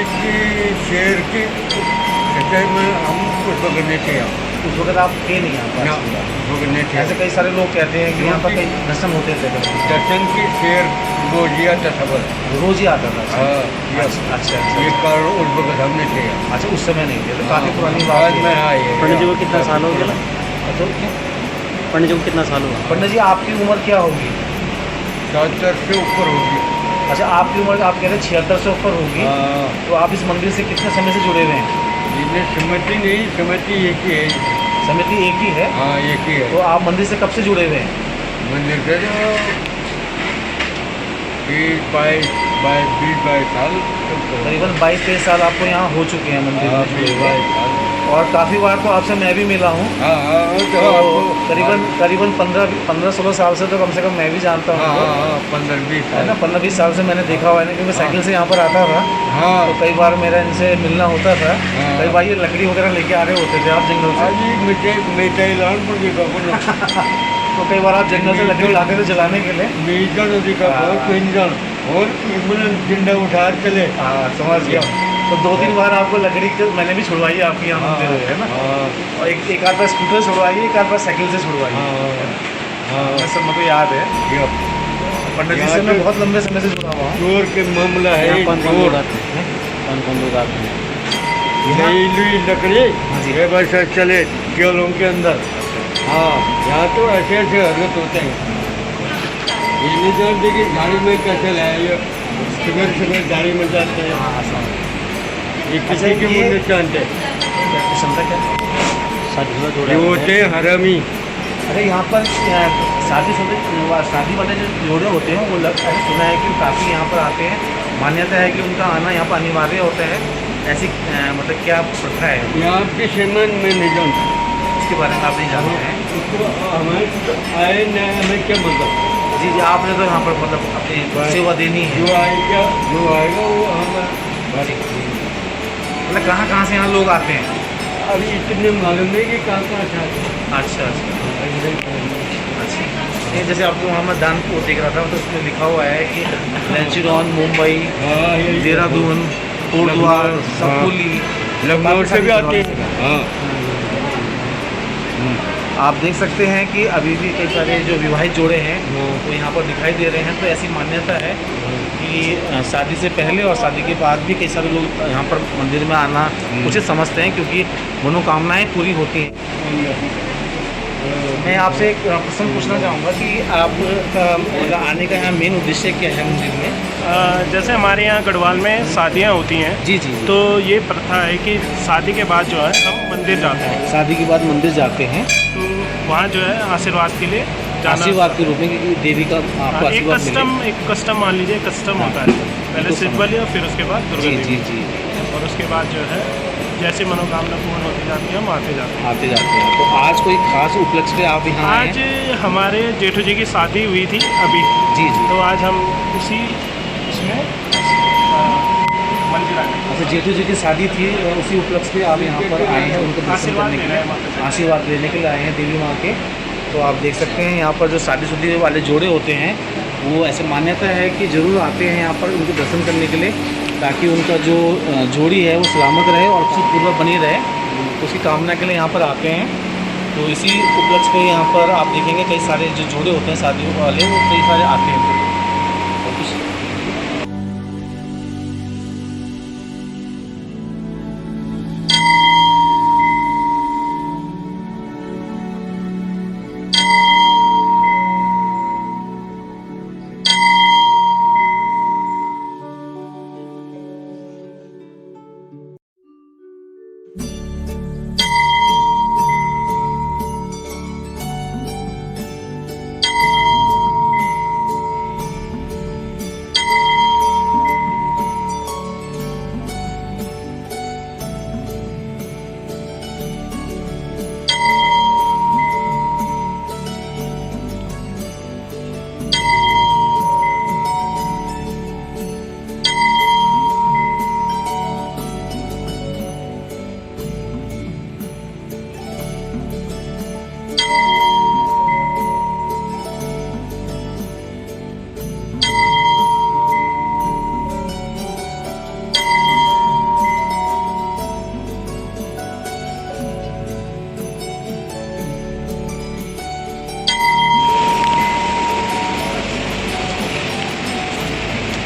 शेर की सच्चाई में हम कुछ पकड़ने थे यहाँ। उस वक्त आप थे नहीं यहाँ यहाँ पर? पकड़ने थे। ऐसे कई सारे लोग कहते हैं कि यहाँ पर कई दर्शन होते थे। दर्शन की शेर रोज आता था बस। रोज ही आता था? हाँ, अच्छा अच्छा अच्छा। ये कारण उस वक्त हमने थे यहाँ। अच्छा, उस समय नहीं थे, तो काफ़ी पुरानी बाद बात में है। आए। पंडित जी को कितना साल हो गया? तो पंडित जी को कितना साल हुआ? पंडित जी आपकी उम्र क्या होगी? 70 से ऊपर होगी। अच्छा, आपकी उम्र आप कह रहे हैं 76 से ऊपर होगी। हाँ, तो आप इस मंदिर से कितने समय से जुड़े हुए हैं? ये समिति नहीं, समिति एक ही है। समिति एक ही है? हाँ, एक ही है। तो आप मंदिर से कब से जुड़े हुए हैं? मंदिर से जो 20-22 साल करीबन 22-23 साल आपको यहाँ हो चुके हैं मंदिर हाँ, में जुड़े 22 हुए। साल। और काफ़ी बार तो आपसे मैं भी मिला हूँ। हाँ हाँ, वो तो तो आपको करीबन 15-16 साल से तो कम मैं भी जानता हूँ हाँ उनको। हाँ, 15-20 है ना, साल। 15-20 साल से मैंने देखा हुआ है, क्योंकि मैं साइकिल से यहाँ पर आता था। हाँ, तो कई बार मेरा इनसे मिलना होता था। हाँ। कई बार ये लकड़ी वगैरह लेके आ रहे होते थे आप जंगल से। आज ये मिठाई लान पड़ गई बाबू। तो कई बार आप जंगल से लकड़ी लाते थे जलाने के लिए। मीजा नदी का हाँ। बहुत इंजन और इमन झंडा उठा के चले। हाँ, समझ गया। तो 2-3 बार आपको लकड़ी के मैंने भी छुड़वाई है आपके यहाँ मंदिर में, है ना। हाँ और एक आध बार स्कूटर छुड़वाई है, एक आध बार साइकिल से छुड़वाई है। हाँ हाँ, ये सब मुझे याद है। ये पंडित जी यहाँ से मैं तो- बहुत लंबे समय से जुड़ा हुआ हूँ। चोर के मामला है। यहाँ कौन कौन चोर लोग आते हैं? कौन कौन लोग आते हैं? यही लुई लकड़ी हाँ जी। ये बस चले केवलों के अंदर। हाँ, यहाँ तो ऐसे ऐसे हरकत होते हैं। ये नहीं जानते कि गाड़ी में कैसे लाया ये सुबह सुबह गाड़ी में जाते हैं। हाँ हाँ ये किसी के मुंह में चाहते हैं। क्या क्षमता क्या ये होते हैं हरामी। अरे यहाँ पर शादी वाले जो जोड़े होते हैं वो ऐसा सुना है कि काफ़ी यहाँ पर आते हैं, मान्यता है कि उनका आना यहाँ पर अनिवार्य होता है, ऐसी मतलब क्या प्रथा है? यहाँ के श्रीमान में नहीं जानता, इसके बारे में आप नहीं जानते हैं? उसको हमें आए न हमें क्या मतलब। जी जी, आपने तो यहाँ पर मतलब अपनी सेवा देनी है। जो आएगा वो हमारा। मतलब कहाँ से यहाँ लोग आते हैं? अभी इतने मालूम नहीं कि कहाँ से आते हैं। अच्छा अच्छा, ये जैसे आपको मोहम्मद दान को देख रहा था तो उसमें लिखा हुआ है कि लंचडॉन, मुंबई, हाँ, यही देहरादून, कोटद्वार, सकोली, लखनऊ से भी आते हैं। हाँ, आप देख सकते हैं कि अभी भी कई सारे जो विवाहित जोड़े हैं हाँ। वो यहाँ पर दिखाई दे रहे हैं। तो ऐसी मान्यता है कि शादी से पहले और शादी के बाद भी कई सारे लोग यहाँ पर मंदिर में आना उचित समझते हैं, क्योंकि मनोकामनाएं पूरी होती हैं। मैं आपसे एक प्रश्न पूछना चाहूँगा कि आपका आने का यहाँ मेन उद्देश्य क्या है मंदिर में? जैसे हमारे यहाँ गढ़वाल में शादियाँ होती हैं, जी जी, तो ये प्रथा है कि शादी के बाद जो है हम मंदिर जाते हैं। शादी के बाद मंदिर जाते हैं तो वहाँ जो है आशीर्वाद के लिए जाना, आशीर्वाद के रूप में, क्योंकि देवी का आपको हाँ, आशीर्वाद एक कस्टम मान लीजिए, कस्टम होता है। पहले शिव बलि और फिर उसके बाद दुर्गा जी जी देवी, जी, और उसके बाद जो है जैसे मनोकामना पूर्ण होती जाती है हम आते जाते हैं। आते जाते हैं। तो आज कोई खास उपलक्ष्य पे आप यहाँ आए आज हैं? हमारे जेठू जी की शादी हुई थी अभी, जी जी, तो आज हम उसी इसमें मंदिर आए। अच्छा, जेठू जी की शादी थी और उसी उपलक्ष्य पे आप यहाँ पर आए हैं उनको दर्शन आशीर्वाद करने के लेने लिए, आए माता जी। आशीर्वाद लेने के लिए आए हैं देवी माँ के। तो आप देख सकते हैं यहाँ पर जो शादीशुदा वाले जोड़े होते हैं वो ऐसे मान्यता है कि ज़रूर आते हैं यहाँ पर उनके दर्शन करने के लिए, ताकि उनका जो जोड़ी है वो सलामत रहे और सुखपूर्वक बनी रहे, उसकी कामना के लिए यहाँ पर आते हैं। तो इसी उपलक्ष्य पे यहाँ पर आप देखेंगे कई सारे जो जोड़े होते हैं शादियों वाले वो कई सारे आते हैं। और कुछ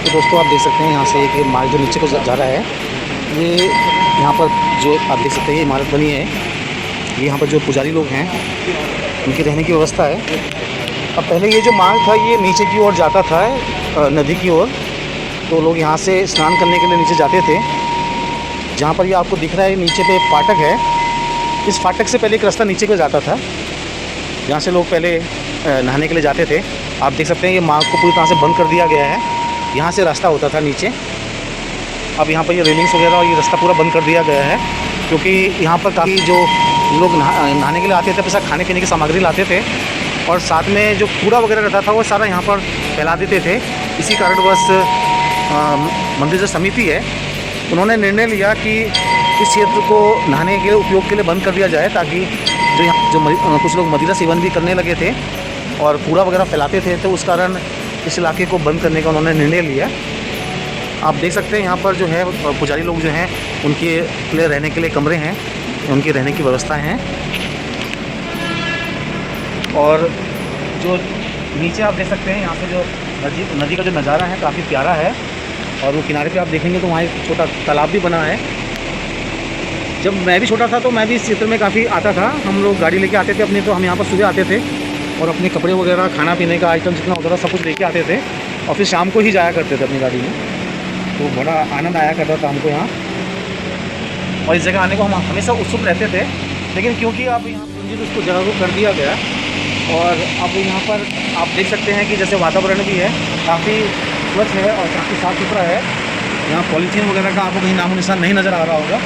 तो दोस्तों आप देख सकते हैं यहाँ से एक मार्ग जो नीचे को जा रहा है, ये यहाँ पर जो आप देख सकते हैं ये इमारत बनी है, ये यहाँ पर जो पुजारी लोग हैं उनकी रहने की व्यवस्था है। अब पहले ये जो मार्ग था ये नीचे की ओर जाता था नदी की ओर, तो लोग यहाँ से स्नान करने के लिए नीचे जाते थे। जहाँ पर ये आपको दिख रहा है नीचे पे फाटक है, इस फाटक से पहले एक रास्ता नीचे को जाता था, जहाँ से लोग पहले नहाने के लिए जाते थे। आप देख सकते हैं ये मार्ग को पूरी तरह से बंद कर दिया गया है, यहाँ से रास्ता होता था नीचे, अब यहाँ पर ये रेलिंग्स वगैरह और ये रास्ता पूरा बंद कर दिया गया है, क्योंकि यहाँ पर काफ़ी जो लोग नहाने के लिए आते थे, अपने साथ खाने पीने की सामग्री लाते थे और साथ में जो कूड़ा वगैरह रहता था वो सारा यहाँ पर फैला देते थे। इसी कारणवश मंदिर जो समिति है उन्होंने निर्णय लिया कि इस क्षेत्र को नहाने के लिए उपयोग के लिए बंद कर दिया जाए, ताकि जो यहाँ कुछ लोग मदिरा सेवन भी करने लगे थे और कूड़ा वगैरह फैलाते थे, तो उस कारण इस इलाके को बंद करने का उन्होंने निर्णय लिया। आप देख सकते हैं यहाँ पर जो है पुजारी लोग जो हैं उनके लिए रहने के लिए कमरे हैं, उनकी रहने की व्यवस्था हैं। और जो नीचे आप देख सकते हैं यहाँ से जो नदी का जो नज़ारा है काफ़ी प्यारा है, और वो किनारे पे आप देखेंगे तो वहाँ एक छोटा तालाब भी बना है। जब मैं भी छोटा था तो मैं भी इस क्षेत्र में काफ़ी आता था, हम लोग गाड़ी लेके आते थे अपनी, तो हम यहाँ पर सुबह आते थे और अपने कपड़े वगैरह खाना पीने का आइटम जितना होता था सब कुछ लेके आते थे और फिर शाम को ही जाया करते थे अपनी गाड़ी में। तो बड़ा आनंद आया करता था हमको यहाँ, और इस जगह आने को हम हमेशा उत्सुक रहते थे। लेकिन क्योंकि अब यहाँ मंदिर उसको जगह को कर दिया गया, और अब यहाँ पर आप देख सकते हैं कि जैसे वातावरण भी है काफ़ी स्वच्छ है और काफ़ी साफ़ सुथरा है। यहाँ पॉलीथीन वगैरह का आपको कहीं नामो निशान नहीं नज़र आ रहा होगा,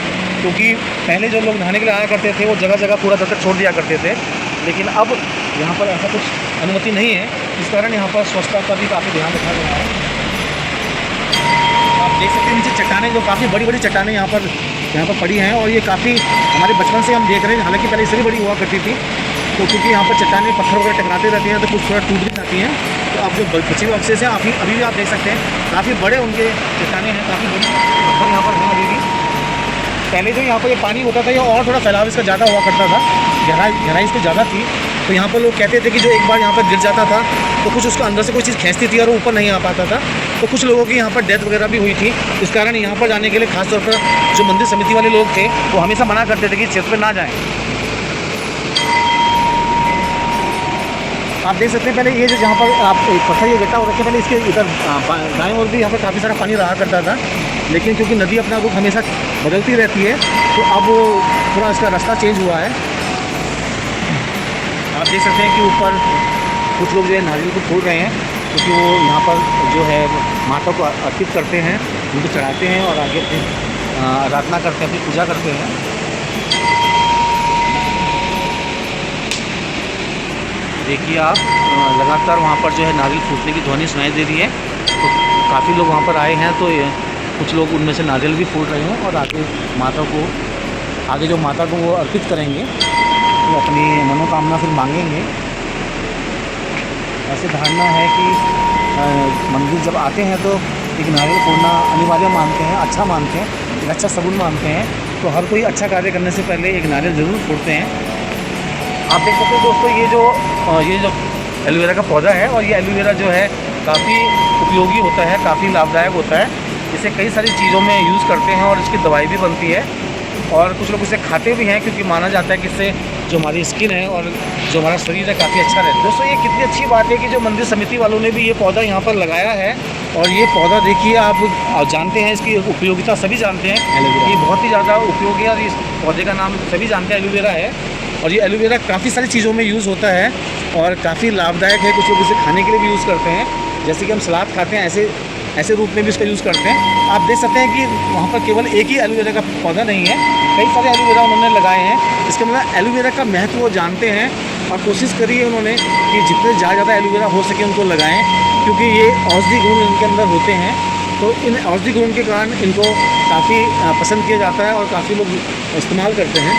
क्योंकि पहले जो लोग नहाने के लिए आया करते थे वो जगह जगह कूड़ा करकट छोड़ दिया करते थे। लेकिन अब यहाँ पर ऐसा कुछ अनुमति नहीं है, इस कारण यहाँ पर स्वच्छता का भी काफ़ी ध्यान रखा गया है। आप देख सकते हैं नीचे चट्टानें, जो काफ़ी बड़ी बड़ी चट्टानें यहाँ पर पड़ी हैं, और ये काफ़ी हमारे बचपन से हम देख रहे हैं। हालांकि पहले इससे भी बड़ी हुआ करती थी, तो क्योंकि यहाँ पर चट्टानें पत्थर वगैरह टकराते रहती हैं तो कुछ थोड़ा टूट भी जाती हैं। तो अब जो बचे हुए अवशेष हैं अभी भी आप देख सकते हैं काफ़ी बड़े उनके चट्टानें हैं, काफ़ी बड़ी पत्थर यहाँ पर हैं अभी भी। पहले जो यहाँ पर ये पानी होता था, ये और थोड़ा फैलाव इसका ज़्यादा हुआ करता था, गहराई इसकी ज़्यादा थी। तो यहाँ पर लोग कहते थे कि जो एक बार यहाँ पर गिर जाता था तो कुछ उसको अंदर से कोई चीज़ खींचती थी और वो ऊपर नहीं आ पाता था। तो कुछ लोगों की यहाँ पर डेथ वगैरह भी हुई थी। इस कारण यहाँ पर जाने के लिए खासतौर पर जो मंदिर समिति वाले लोग थे वो हमेशा मना करते थे कि इस क्षेत्र पर ना जाएँ। आप देख सकते हैं पहले ये जो जहाँ पर आप पत्थर ये गड्ढा हो रखे, पहले इसके इधर दाएँ ओर भी यहाँ पर काफ़ी सारा पानी रहा करता था। लेकिन क्योंकि नदी अपना रुख हमेशा बदलती रहती है, तो अब थोड़ा इसका रास्ता चेंज हुआ है। आप देख सकते हैं कि ऊपर कुछ लोग जो है नारियल को फोड़ रहे हैं, क्योंकि वो यहाँ पर जो है माता को अर्पित करते हैं, उनको चढ़ाते हैं और आगे फिर आराधना करते हैं, अपनी पूजा करते हैं। देखिए आप लगातार वहाँ पर जो है नारियल फूटने की ध्वनि सुनाई दे रही है। तो काफ़ी लोग वहाँ पर आए हैं, तो कुछ लोग उनमें से नारियल भी फूट रहे हैं और आगे जो माता को वो अर्पित करेंगे, वो अपनी मनोकामना फिर मांगेंगे। ऐसे धारणा है कि मंदिर जब आते हैं तो एक नारियल फोड़ना अनिवार्य मानते हैं, अच्छा मानते हैं, एक अच्छा सगुन मानते हैं। तो हर कोई अच्छा कार्य करने से पहले एक नारियल ज़रूर फोड़ते हैं। आप देख सकते हो दोस्तों, ये जो एलोवेरा का पौधा है, और ये एलोवेरा जो है काफ़ी उपयोगी होता है, काफ़ी लाभदायक होता है। इसे कई सारी चीज़ों में यूज़ करते हैं और इसकी दवाई भी बनती है, और कुछ लोग इसे खाते भी हैं, क्योंकि माना जाता है कि इससे जो हमारी स्किन है और जो हमारा शरीर है काफ़ी अच्छा रहता है। दोस्तों, ये कितनी अच्छी बात है कि जो मंदिर समिति वालों ने भी ये पौधा यहाँ पर लगाया है, और ये पौधा देखिए आप जानते हैं इसकी उपयोगिता, सभी जानते हैं ये बहुत ही ज़्यादा उपयोगी है, और इस पौधे का नाम सभी जानते हैं एलोवेरा है। और ये एलोवेरा काफ़ी सारी चीज़ों में यूज़ होता है और काफ़ी लाभदायक है। कुछ लोग इसे खाने के लिए भी यूज़ करते हैं, जैसे कि हम सलाद खाते हैं, ऐसे रूप में भी इसका यूज़ करते हैं। आप देख सकते हैं कि वहाँ पर केवल एक ही एलोवेरा का पौधा नहीं है, कई सारे एलोवेरा उन्होंने लगाए हैं। इसका मतलब एलोवेरा का महत्व वो जानते हैं, और कोशिश करी है उन्होंने कि जितने ज़्यादा एलोवेरा हो सके उनको लगाएं, क्योंकि ये औषधि गुण इनके अंदर होते हैं। तो इन औषधि गुण के कारण इनको काफ़ी पसंद किया जाता है और काफ़ी लोग इस्तेमाल करते हैं।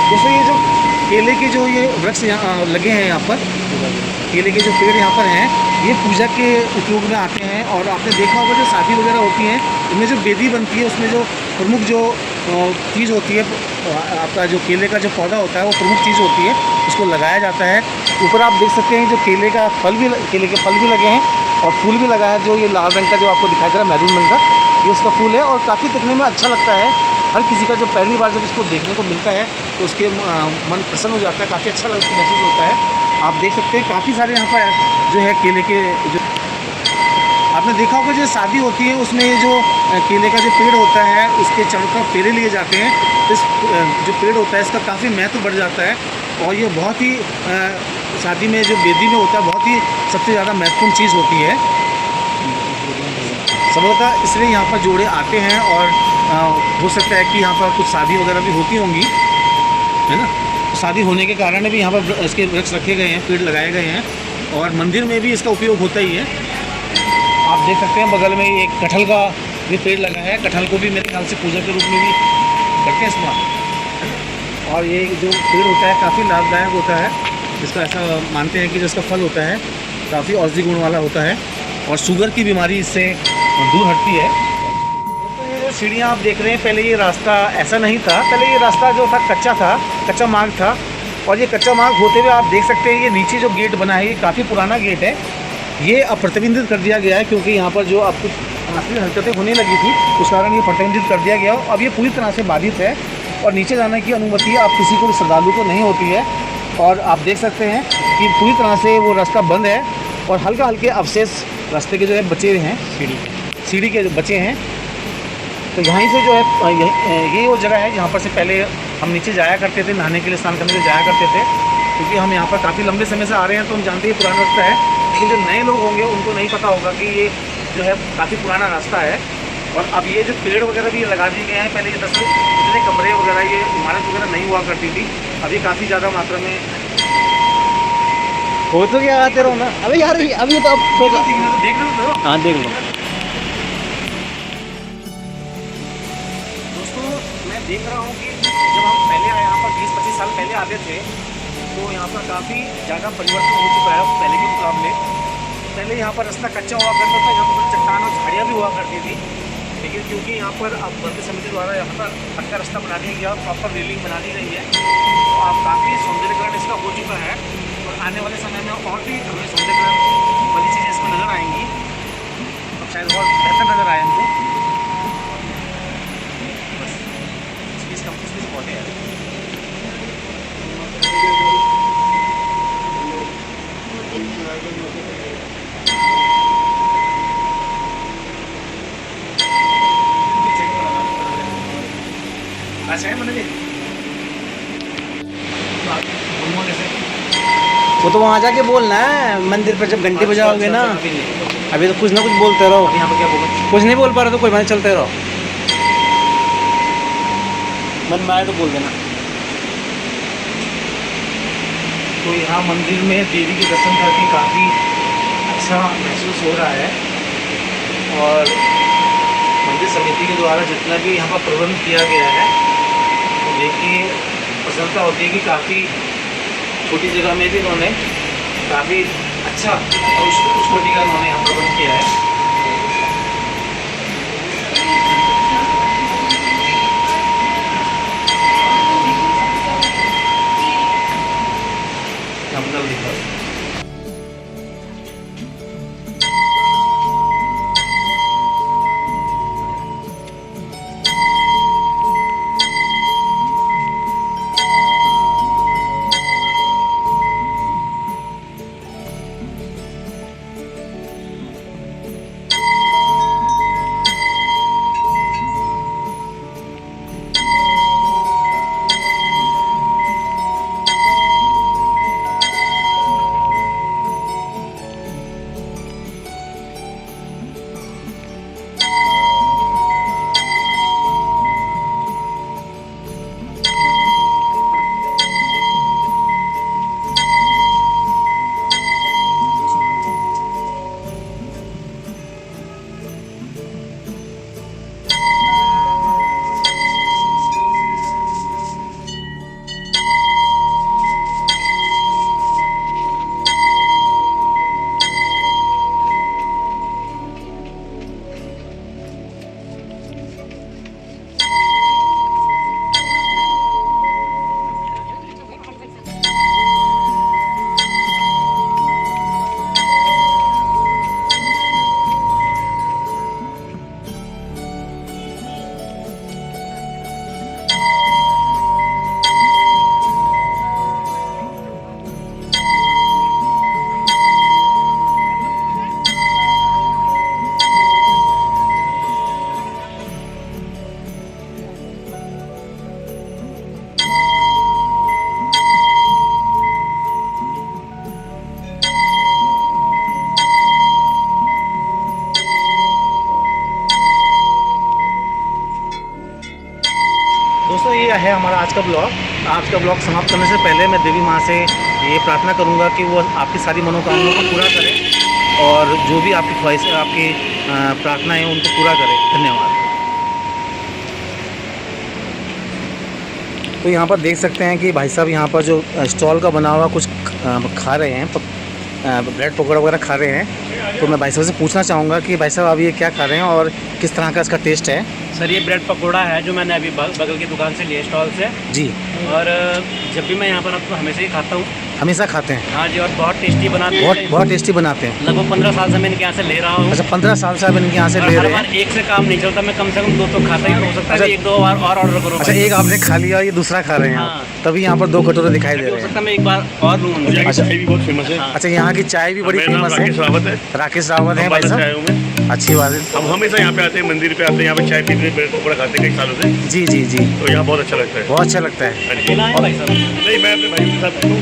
दोस्तों, ये जो केले के जो ये वृक्ष यहाँ लगे हैं, यहाँ पर केले के जो पेड़ यहाँ पर हैं, ये पूजा के उपयोग में आते हैं। और आपने देखा होगा जो शादी वगैरह होती हैं, इनमें जो वेदी बनती है, उसमें जो प्रमुख जो चीज़ होती है, आपका जो केले का जो पौधा होता है वो प्रमुख चीज़ होती है, उसको लगाया जाता है। ऊपर आप देख सकते हैं जो केले के फल भी लगे हैं और फूल भी लगा है, जो ये लाल रंग का जो आपको दिखाई दे रहा है, मैरून रंग का, ये उसका फूल है, और काफ़ी दिखने में अच्छा लगता है। हर किसी का जो पहली बार जब इसको देखने को मिलता है तो उसके मन प्रसन्न हो जाता है, काफ़ी अच्छा महसूस होता है। आप देख सकते हैं काफ़ी सारे यहाँ पर जो है केले के जो आपने देखा होगा जो शादी होती है उसमें ये जो केले का जो पेड़ होता है उसके चारों तरफ फेरे लिए जाते हैं। तो इस जो पेड़ होता है इसका काफ़ी महत्व बढ़ जाता है, और ये बहुत ही शादी में जो वेदी में होता है बहुत ही सबसे ज़्यादा महत्वपूर्ण चीज़ होती है। संभवतः इसलिए यहाँ पर जोड़े आते हैं, और हो सकता है कि यहाँ पर कुछ शादी वगैरह भी होती होंगी, है ना। शादी होने के कारण भी यहाँ पर इसके वृक्ष रखे गए हैं, पेड़ लगाए गए हैं, और मंदिर में भी इसका उपयोग होता ही है। आप देख सकते हैं बगल में एक कटहल का भी पेड़ लगा है, कटहल को भी मेरे ख्याल से पूजा के रूप में भी करते हैं इस्तेमाल। और ये जो पेड़ होता है काफ़ी लाभदायक होता है, इसका ऐसा मानते हैं कि जो इसका फल होता है काफ़ी औषधि गुण वाला होता है, और शुगर की बीमारी इससे दूर हटती है। तो ये जो सीढ़ियाँ आप देख रहे हैं, पहले ये रास्ता ऐसा नहीं था, पहले ये रास्ता जो था कच्चा मार्ग था, और ये कच्चा मार्ग होते हुए आप देख सकते हैं ये नीचे जो गेट बना है ये काफ़ी पुराना गेट है, ये अब प्रतिबंधित कर दिया गया है, क्योंकि यहाँ पर जो अब कुछ अनावश्यक हरकतें होने लगी थी उस कारण ये प्रतिबंधित कर दिया गया। अब ये पूरी तरह से बाधित है और नीचे जाने की अनुमति अब किसी को श्रद्धालु को नहीं होती है। और आप देख सकते हैं कि पूरी तरह से वो रास्ता बंद है, और हल्के अवशेष रास्ते के जो है बचे हैं, सीढ़ी के जो बचे हैं, तो यहीं से जो है ये वो जगह है जहाँ पर से पहले हम नीचे जाया करते थे, नहाने के लिए, स्नान करने के लिए जाया करते थे। क्योंकि हम यहाँ पर काफ़ी लंबे समय से आ रहे हैं तो हम जानते हैं पुराना रास्ता है, लेकिन जो नए लोग होंगे उनको नहीं पता होगा कि ये जो है काफ़ी पुराना रास्ता है। और अब ये जो पेड़ वगैरह भी लगा दिए गए हैं, पहले ये दरअसल इतने कमरे वगैरह, ये इमारत वगैरह नहीं हुआ करती थी, अभी काफ़ी ज़्यादा मात्रा में हो तो क्या आते रहो ना। अबे यार अभी तो अब देख रहे हो। हाँ देख लो। दोस्तों मैं देख रहा हूँ कि जब हम पहले आए यहाँ पर 20-25 साल पहले आते थे तो यहाँ पर काफ़ी ज़्यादा परिवर्तन हो चुका है पहले के मुकाबले। पहले यहाँ पर रास्ता कच्चा हुआ करता था, यहाँ पर चट्टान और झाड़ियाँ भी हुआ करती थी, लेकिन क्योंकि यहाँ पर अब बढ़ती समिति द्वारा यहाँ पर पक्का रास्ता बना दिया गया और प्रॉपर रेलिंग बना दी गई है, तो अब काफ़ी सौंदर्यकरण इसका हो चुका है। और आने वाले समय में और भी हमें सौंदर्यकरण वाली चीज़ें इसमें नज़र आएंगी, तो शायद बहुत बेहतर नज़र आए हमको। बस इसका बहुत है। अच्छा है मैंने वो तो वहाँ जाके बोलना है मंदिर पर जब घंटी बजाओगे ना। अभी तो कुछ ना कुछ बोलते रहो। यहाँ पर क्या बोला, कुछ नहीं बोल पा रहे तो कोई बात, चलते रहो। मन में आए तो बोल देना। तो यहाँ मंदिर में देवी के दर्शन करके काफ़ी अच्छा महसूस हो रहा है। और मंदिर समिति के द्वारा जितना भी यहाँ पर प्रबंध किया गया है तो देख के प्रसन्नता होती है कि काफ़ी छोटी जगह में भी इन्होंने काफ़ी अच्छा और उस कोटि का इन्होंने यहाँ प्रबंध किया है। नंबर लिखा दोस्तों ये है हमारा आज का ब्लॉग। आज का ब्लॉग समाप्त करने से पहले मैं देवी माँ से ये प्रार्थना करूँगा कि वो आपकी सारी मनोकामनाओं को पूरा करे और जो भी आपकी ख्वाहिश आपकी प्रार्थनाएं हैं उनको पूरा करे। धन्यवाद। तो यहाँ पर देख सकते हैं कि भाई साहब यहाँ पर जो स्टॉल का बना हुआ कुछ खा रहे हैं, ब्रेड पकौड़ा वगैरह खा रहे हैं। तो मैं भाई साहब से पूछना चाहूँगा कि भाई साहब आप ये क्या खा रहे हैं और किस तरह का इसका टेस्ट है? सर ये ब्रेड पकौड़ा है जो मैंने अभी बगल की दुकान से लिया, स्टॉल से जी। और जब भी मैं यहाँ पर आपको हमेशा ही खाता हूँ हमेशा खाते हैं? हाँ जी, और बहुत टेस्टी बनाते हैं। बहुत टेस्टी बनाते हैं। लगभग 15 साल से मैं इनके यहाँ से ले रहा हूँ। अच्छा, 15 साल से आप इनके यहाँ से और ले हर रहे बार हैं? एक से काम नहीं चलता, मैं कम से कम 2 तो खाता ही हूँ। हो सकता है अच्छा। कि 1-2 बार और ऑर्डर करूँ। अच्छा, एक आपने खा लिया, ये दूसरा खा रहे हैं आप। हाँ। तभी यहाँ पर 2 कटोरे दिखाई दे हो रहे हैं। सकता है मैं एक बार और लूँ। यहाँ की चाय भी बहुत फेमस है। अच्छा, यहाँ की चाय भी बड़ी मेरा नाम फेमस है। राकेश रावत है। राकेश रावत है भाई अम्बाला से साहब। आया हूँ मैं। अच्छी बात है। हम हमेशा यहाँ पे आते हैं, मंदिर पे आते हैं, यहाँ पे चाय पीते हैं, ब्रेड पकौड़ा खाते हैं कई सालों से। जी जी जी, तो यहाँ बहुत अच्छा लगता है। बहुत अच्छा लगता है। हाँ जी। अकेला है भाई साहब? नहीं, मैं अपने भाई के साथ हूँ।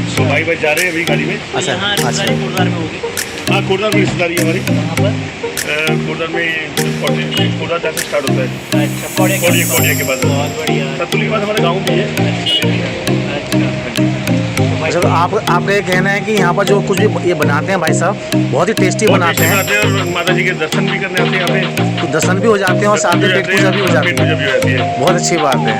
तो भाई जा रहे हैं अभी गाड़ी में। अच्छा यहाँ अच्छा। रिश्तेदारी कोटद्वार में होगी। हाँ, कोटद्वार में रिश्तेदारी है हमारी। यहाँ पर कोटद्वार में कोटद्वार जैसे स्टार्ट होता है, अच्छा, कोड़िया कोडिया के बाद। बहुत बढ़िया। सतुली के बाद हमारा गाँव भी है। अच्छा, तो आपका ये कहना है कि यहाँ पर जो कुछ भी ये बनाते हैं भाई साहब, बहुत ही टेस्टी बनाते हैं। और माता जी के दर्शन भी करने आते हैं यहाँ पे। तो दर्शन भी हो जाते हैं और साथ में पेट पूजा भी हो जाती पेट है। पूजा भी हो जाती है। बहुत अच्छी बात है।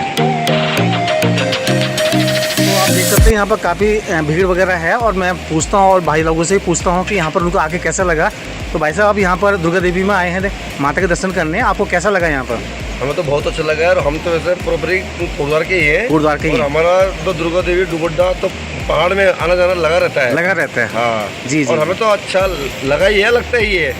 तो आप देख सकते हैं यहाँ पर काफ़ी भीड़ वगैरह है, और मैं पूछता हूँ और भाई लोगों से ही पूछता हूँ कि यहाँ पर उनको आके कैसा लगा। तो भाई साहब, आप यहाँ पर दुर्गा देवी में आए हैं माता के दर्शन करने, आपको कैसा लगा यहाँ पर? हमें तो बहुत अच्छा लगा है। और हम तो वैसे प्रॉपरी कोटद्वार के ही हैं। कोटद्वार के ही और हैं। हमारा तो दुर्गा देवी डुगड्डा तो पहाड़ में आना जाना लगा रहता है। लगा रहता है। हाँ जी जी। और हमें तो अच्छा लगा ही है, लगता ही है।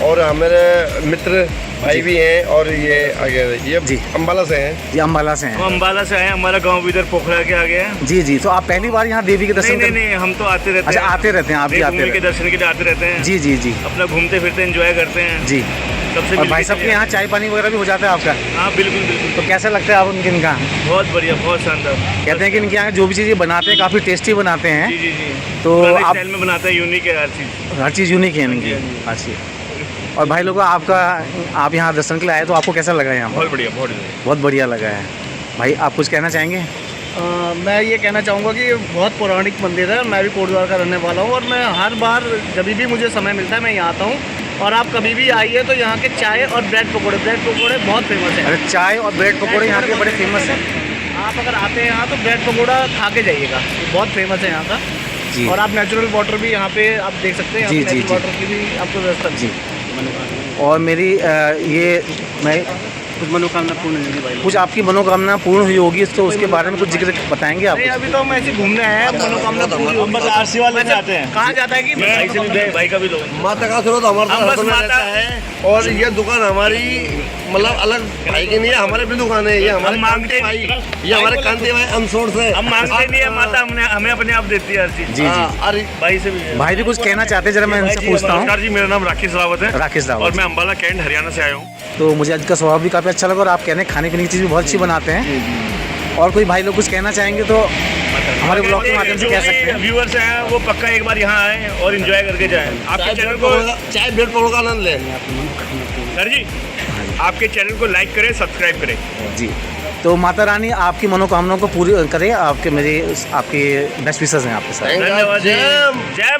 और हमारे मित्र भाई भी हैं, और ये जी। अम्बाला से हैं। जी, अम्बाला से हैं। अम्बाला से आए, हमारा गांव भी इधर पोखरा के आगे है। जी जी। तो आप पहली बार यहाँ देवी के दर्शन नहीं, हम तो आते रहते अच्छा, हैं। आते रहते हैं, आप भी आते देवभूमि के रहते दर्शन के लिए आते रहते हैं। हैं? जी जी जी अपना घूमते फिरते एंजॉय करते हैं जी। सबसे। और भाई साहब के यहाँ चाय पानी वगैरह भी हो जाता है आपका? हाँ, बिल्कुल बिल्कुल। तो कैसा लगता है आप उनके इनका? बहुत बढ़िया, बहुत शानदार। कहते हैं कि इनके यहाँ जो भी चीज़ें बनाते हैं काफ़ी टेस्टी बनाते हैं। जी जी जी। तो पुराने आप स्टाइल में बनाते हैं, यूनिक है हर चीज़। हर चीज़ यूनिक है इनकी। अच्छी। और भाई लोगों, आप यहाँ दर्शन के लिए आए तो आपको कैसा लगा यहाँ पर? बहुत बढ़िया, बहुत बढ़िया। बहुत बढ़िया लगा है। भाई, आप कुछ कहना चाहेंगे? मैं ये कहना चाहूँगा कि ये बहुत पौराणिक मंदिर है। मैं भी कोटद्वार का रहने वाला हूँ, और मैं हर बार जब भी मुझे समय मिलता है मैं यहाँ आता हूँ। और आप कभी भी आइए तो यहाँ के चाय और ब्रेड पकौड़े बहुत फेमस है। अरे, चाय और ब्रेड पकौड़े यहाँ के बड़े फेमस हैं। आप अगर आते हैं यहाँ तो ब्रेड पकौड़ा खा के जाइएगा, बहुत फेमस है यहाँ का। जी। और आप नेचुरल वाटर भी यहाँ पे आप देख सकते हैं। जी, यहाँ पे जी, नेचुरल जी। वाटर की भी आपको व्यवस्था जी। और मेरी मैं कुछ मनोकामना पूर्ण होगी भाई। कुछ आपकी मनोकामना पूर्ण हुई होगी, तो उसके बारे में कुछ जिक्र बताएंगे आप? नहीं, अभी तो हम ऐसे घूमने आए हैं। मनोकामना पूरी होगी। बस आशीर्वाद लेने आते हैं। कहा जाता है कि भाई से भी, भाई का भी लो। माता का आशीर्वाद हमारे हम साथ बस हरदम माता रहता है। और ये दुकान हमारी मतलब अलग भाई की नहीं है, हमारी अपनी दुकान है। ये हमारे हम मांगते भाई, ये हमारे कांति भाई अनसोड़ से। हम मांगते नहीं है, माता हमें अपने आप देती है हर चीज़। जी जी। अरे भाई से भी। भाई भी कुछ कहना चाहते हैं, जरा मैं इनसे पूछता हूँ। नमस्कार जी, मेरा नाम राकेश रावत है। राकेश रावत। और मैं अम्बाला कैंट हरियाणा से आया हूँ। तो मुझे आज का स्वभाव भी काफ़ी अच्छा लगा, और आप कहने खाने पीने की चीज़ भी बहुत अच्छी बनाते हैं। और कोई भाई लोग कुछ कहना चाहेंगे तो हमारे ब्लॉग के माध्यम से कह सकते हैं। व्यूअर्स हैं वो पक्का एक बार यहाँ आए और एंजॉय करके जाएं। आपके चैनल को चाय ब्रेड पकौड़ा का आनंद लें। सर जी, आपके चैनल को लाइक करें, सब्सक्राइब करें। जी। तो माता रानी आपकी मनोकामनाओं को पूरी करे। आपके बेस्ट विशेस हैं आपके साथ। धन्यवाद जी। जय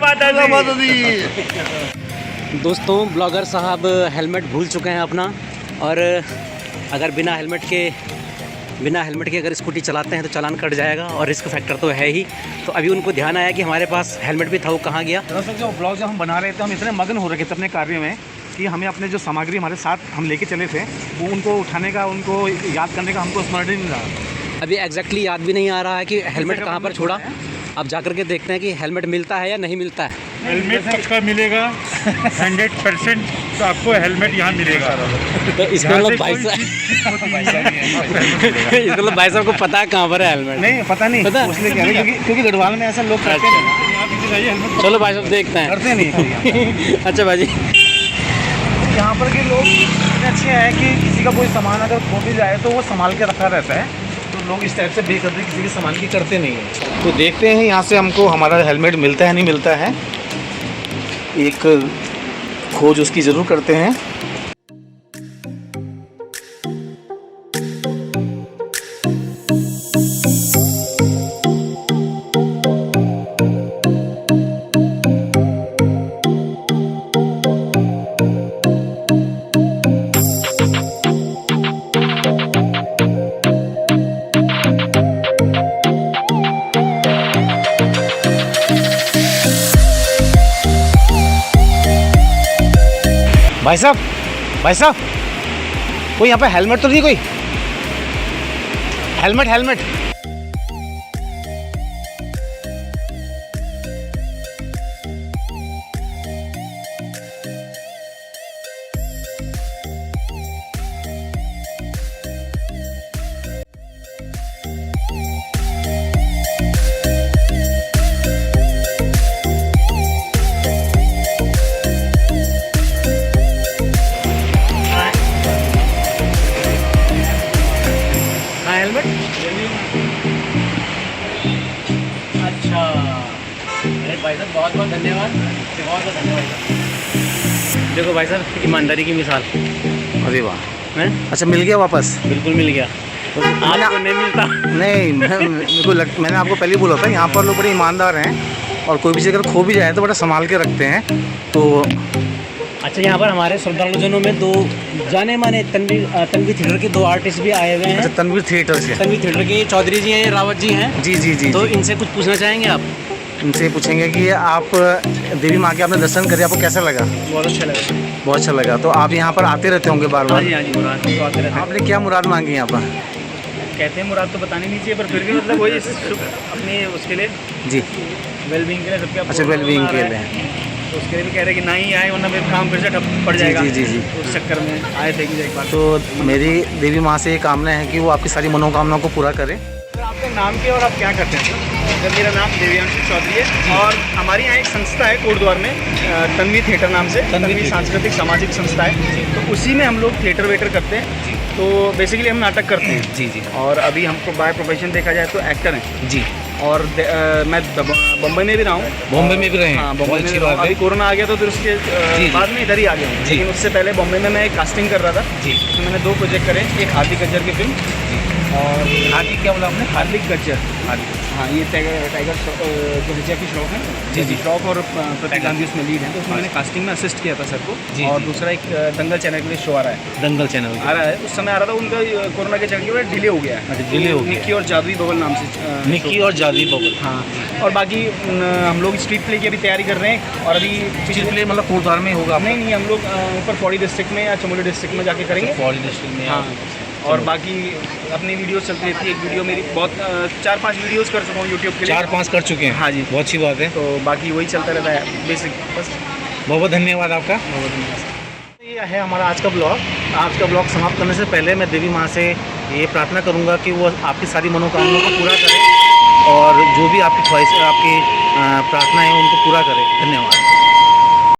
माता दी। दोस्तों, ब्लॉगर साहब हेलमेट भूल चुके हैं अपना, और अगर बिना हेलमेट के अगर स्कूटी चलाते हैं तो चालान कट जाएगा, और रिस्क फैक्टर तो है ही। तो अभी उनको ध्यान आया कि हमारे पास हेलमेट भी था, वो कहाँ गया। दरअसल जो ब्लॉग जब हम बना रहे थे, हम इतने मगन हो रहे थे अपने कार्य में कि हमें अपने जो सामग्री हमारे साथ हम लेके चले थे, वो उनको उठाने का, उनको याद करने का हमको स्मरण ही नहीं रहा। अभी एग्जैक्टली याद भी नहीं आ रहा है कि हेलमेट कहाँ पर छोड़ा। अब जाकर के देखते हैं कि हेलमेट मिलता है या नहीं मिलता है। हेलमेट पक्का मिलेगा 100%। तो आपको हेलमेट यहाँ मिलेगा। तो इसका मतलब भाई साहब को पता है कहाँ पर है हेलमेट। नहीं, पता नहीं, पता? उसने कह रहे क्योंकि गढ़वाल में ऐसा लोग करते नहीं। चलो भाई साहब देखते हैं। करते नहीं। अच्छा भाई जी, यहाँ पर के लोग इतने अच्छे हैं कि किसी का कोई सामान अगर खो भी जाए तो वो संभाल के रखा रहता है। तो लोग इस टाइप से बेकदरी किसी के सामान की करते नहीं हैं। तो देखते हैं यहाँ से हमको हमारा हेलमेट मिलता है नहीं मिलता है। एक खोज उसकी ज़रूर करते हैं। भाई साहब, कोई यहाँ पे हेलमेट तो नहीं? कोई हेलमेट धन्यवाद। बहुत बहुत धन्यवाद। देखो भाई साहब, ईमानदारी की मिसाल अरे वाह, है। अच्छा मिल गया वापस? बिल्कुल मिल गया। आपको नहीं मिलता। नहीं, मैंने आपको पहले ही बोला था, यहाँ पर लोग बड़े ईमानदार हैं और कोई भी अगर खो भी जाए तो बड़ा संभाल के रखते हैं। तो अच्छा, यहाँ पर हमारे श्रद्धालुजनों में 2 जाने माने तनवीर थिएटर के 2 आर्टिस्ट भी आए हुए हैं। अच्छा, तनवीर थिएटर से? तनवीर थिएटर के चौधरी जी हैं, रावत जी हैं। जी जी जी। तो जी। इनसे कुछ पूछना चाहेंगे आप? इनसे पूछेंगे कि आप देवी माँ के आपने दर्शन करे, आपको कैसा लगा? बहुत अच्छा लगा। बहुत अच्छा लगा। तो आप यहाँ पर आते रहते होंगे बार बार? हाँ जी, मुराद तो आते रहते हैं। आपने क्या मुराद मांगी यहाँ पर? कहते हैं मुराद तो बतानी नहीं चाहिए, पर फिर भी मतलब वही अपनी उसके लिए, जी, वेलबींग के लिए सबके। अच्छा, वेलबींग के लिए। तो उसके लिए भी कह रहे हैं कि ना ही आए, वरना फिर काम फिर से ठप पड़ जाएगा। जी जी जी। तो उस चक्कर में आए थे कि एक बार। तो मेरी देवी माँ से ये कामना है कि वो आपकी सारी मनोकामनाओं को पूरा करे। सर, आपका नाम क्या और आप क्या करते हैं? सर, मेरा नाम देवयांशु चौधरी है और हमारी यहाँ एक संस्था है कोटद्वार में, तनवीर थिएटर नाम से। तनवीर सांस्कृतिक सामाजिक संस्था है, तो उसी में हम लोग थिएटर वेटर करते हैं। तो बेसिकली हम नाटक करते हैं। जी जी। और अभी हमको बाय प्रोफेशन देखा जाए तो एक्टर हैं। जी। और मैं बम्बई में भी रहा हूँ। बॉम्बे में भी रहे हैं? हाँ, बॉम्बे बहुत में अच्छी रहा हूँ। बात है। अभी कोरोना आ गया तो फिर उसके जी। बाद में इधर ही आ गया हूँ। जी। लेकिन उससे पहले बॉम्बे में मैं एक कास्टिंग कर रहा था। जी। उसमें मैंने 2 प्रोजेक्ट करे, एक हार्दिक गज्जर की फिल्म और हार्दिक क्या बोला आपने? हार्दिक गज्जर। हाँ, ये टाइगर जो विजय की श्रॉफ है, जी, जी। श्रॉफ और प्रतीक गांधी उसमें लीड है। तो उसमें मैंने कास्टिंग में असिस्ट किया था सर को। जी, और जी। दूसरा एक दंगल चैनल के लिए शो आ रहा है, दंगल चैनल आ रहा है। उस समय आ रहा था, उनका कोरोना के चलते हुए डिले हो गया है। अच्छा, डिले हो गया। निक्की और जादुई बबल नाम से निक्की और जादुई बबल। हाँ। और बाकी हम लोग स्ट्रीट प्ले की अभी तैयारी कर रहे हैं। और अभी पिछले प्ले मतलब कोटद्वार में होगा? नहीं, हम लोग ऊपर पौड़ी डिस्ट्रिक्ट में या चमोली डिस्ट्रिक्ट में जाके करेंगे। पौड़ी डिस्ट्रिक्ट में? हाँ। और बाकी अपनी वीडियो चलती रहती है। एक वीडियो मेरी बहुत 4-5 वीडियोस कर चुका हूँ यूट्यूब के लिए। 4-5 कर चुके हैं? हाँ जी। बहुत अच्छी बात है। तो बाकी वही चलता रहता है बेसिक, बस। बहुत बहुत धन्यवाद आपका। ये है हमारा आज का ब्लॉग। आज का ब्लॉग समाप्त करने से पहले मैं देवी माँ से ये प्रार्थना करूँगा कि वो आपकी सारी मनोकामनाओं को पूरा करे और जो भी आपकी ख्वाहिश, आपकी प्रार्थना है उनको पूरा करे। धन्यवाद।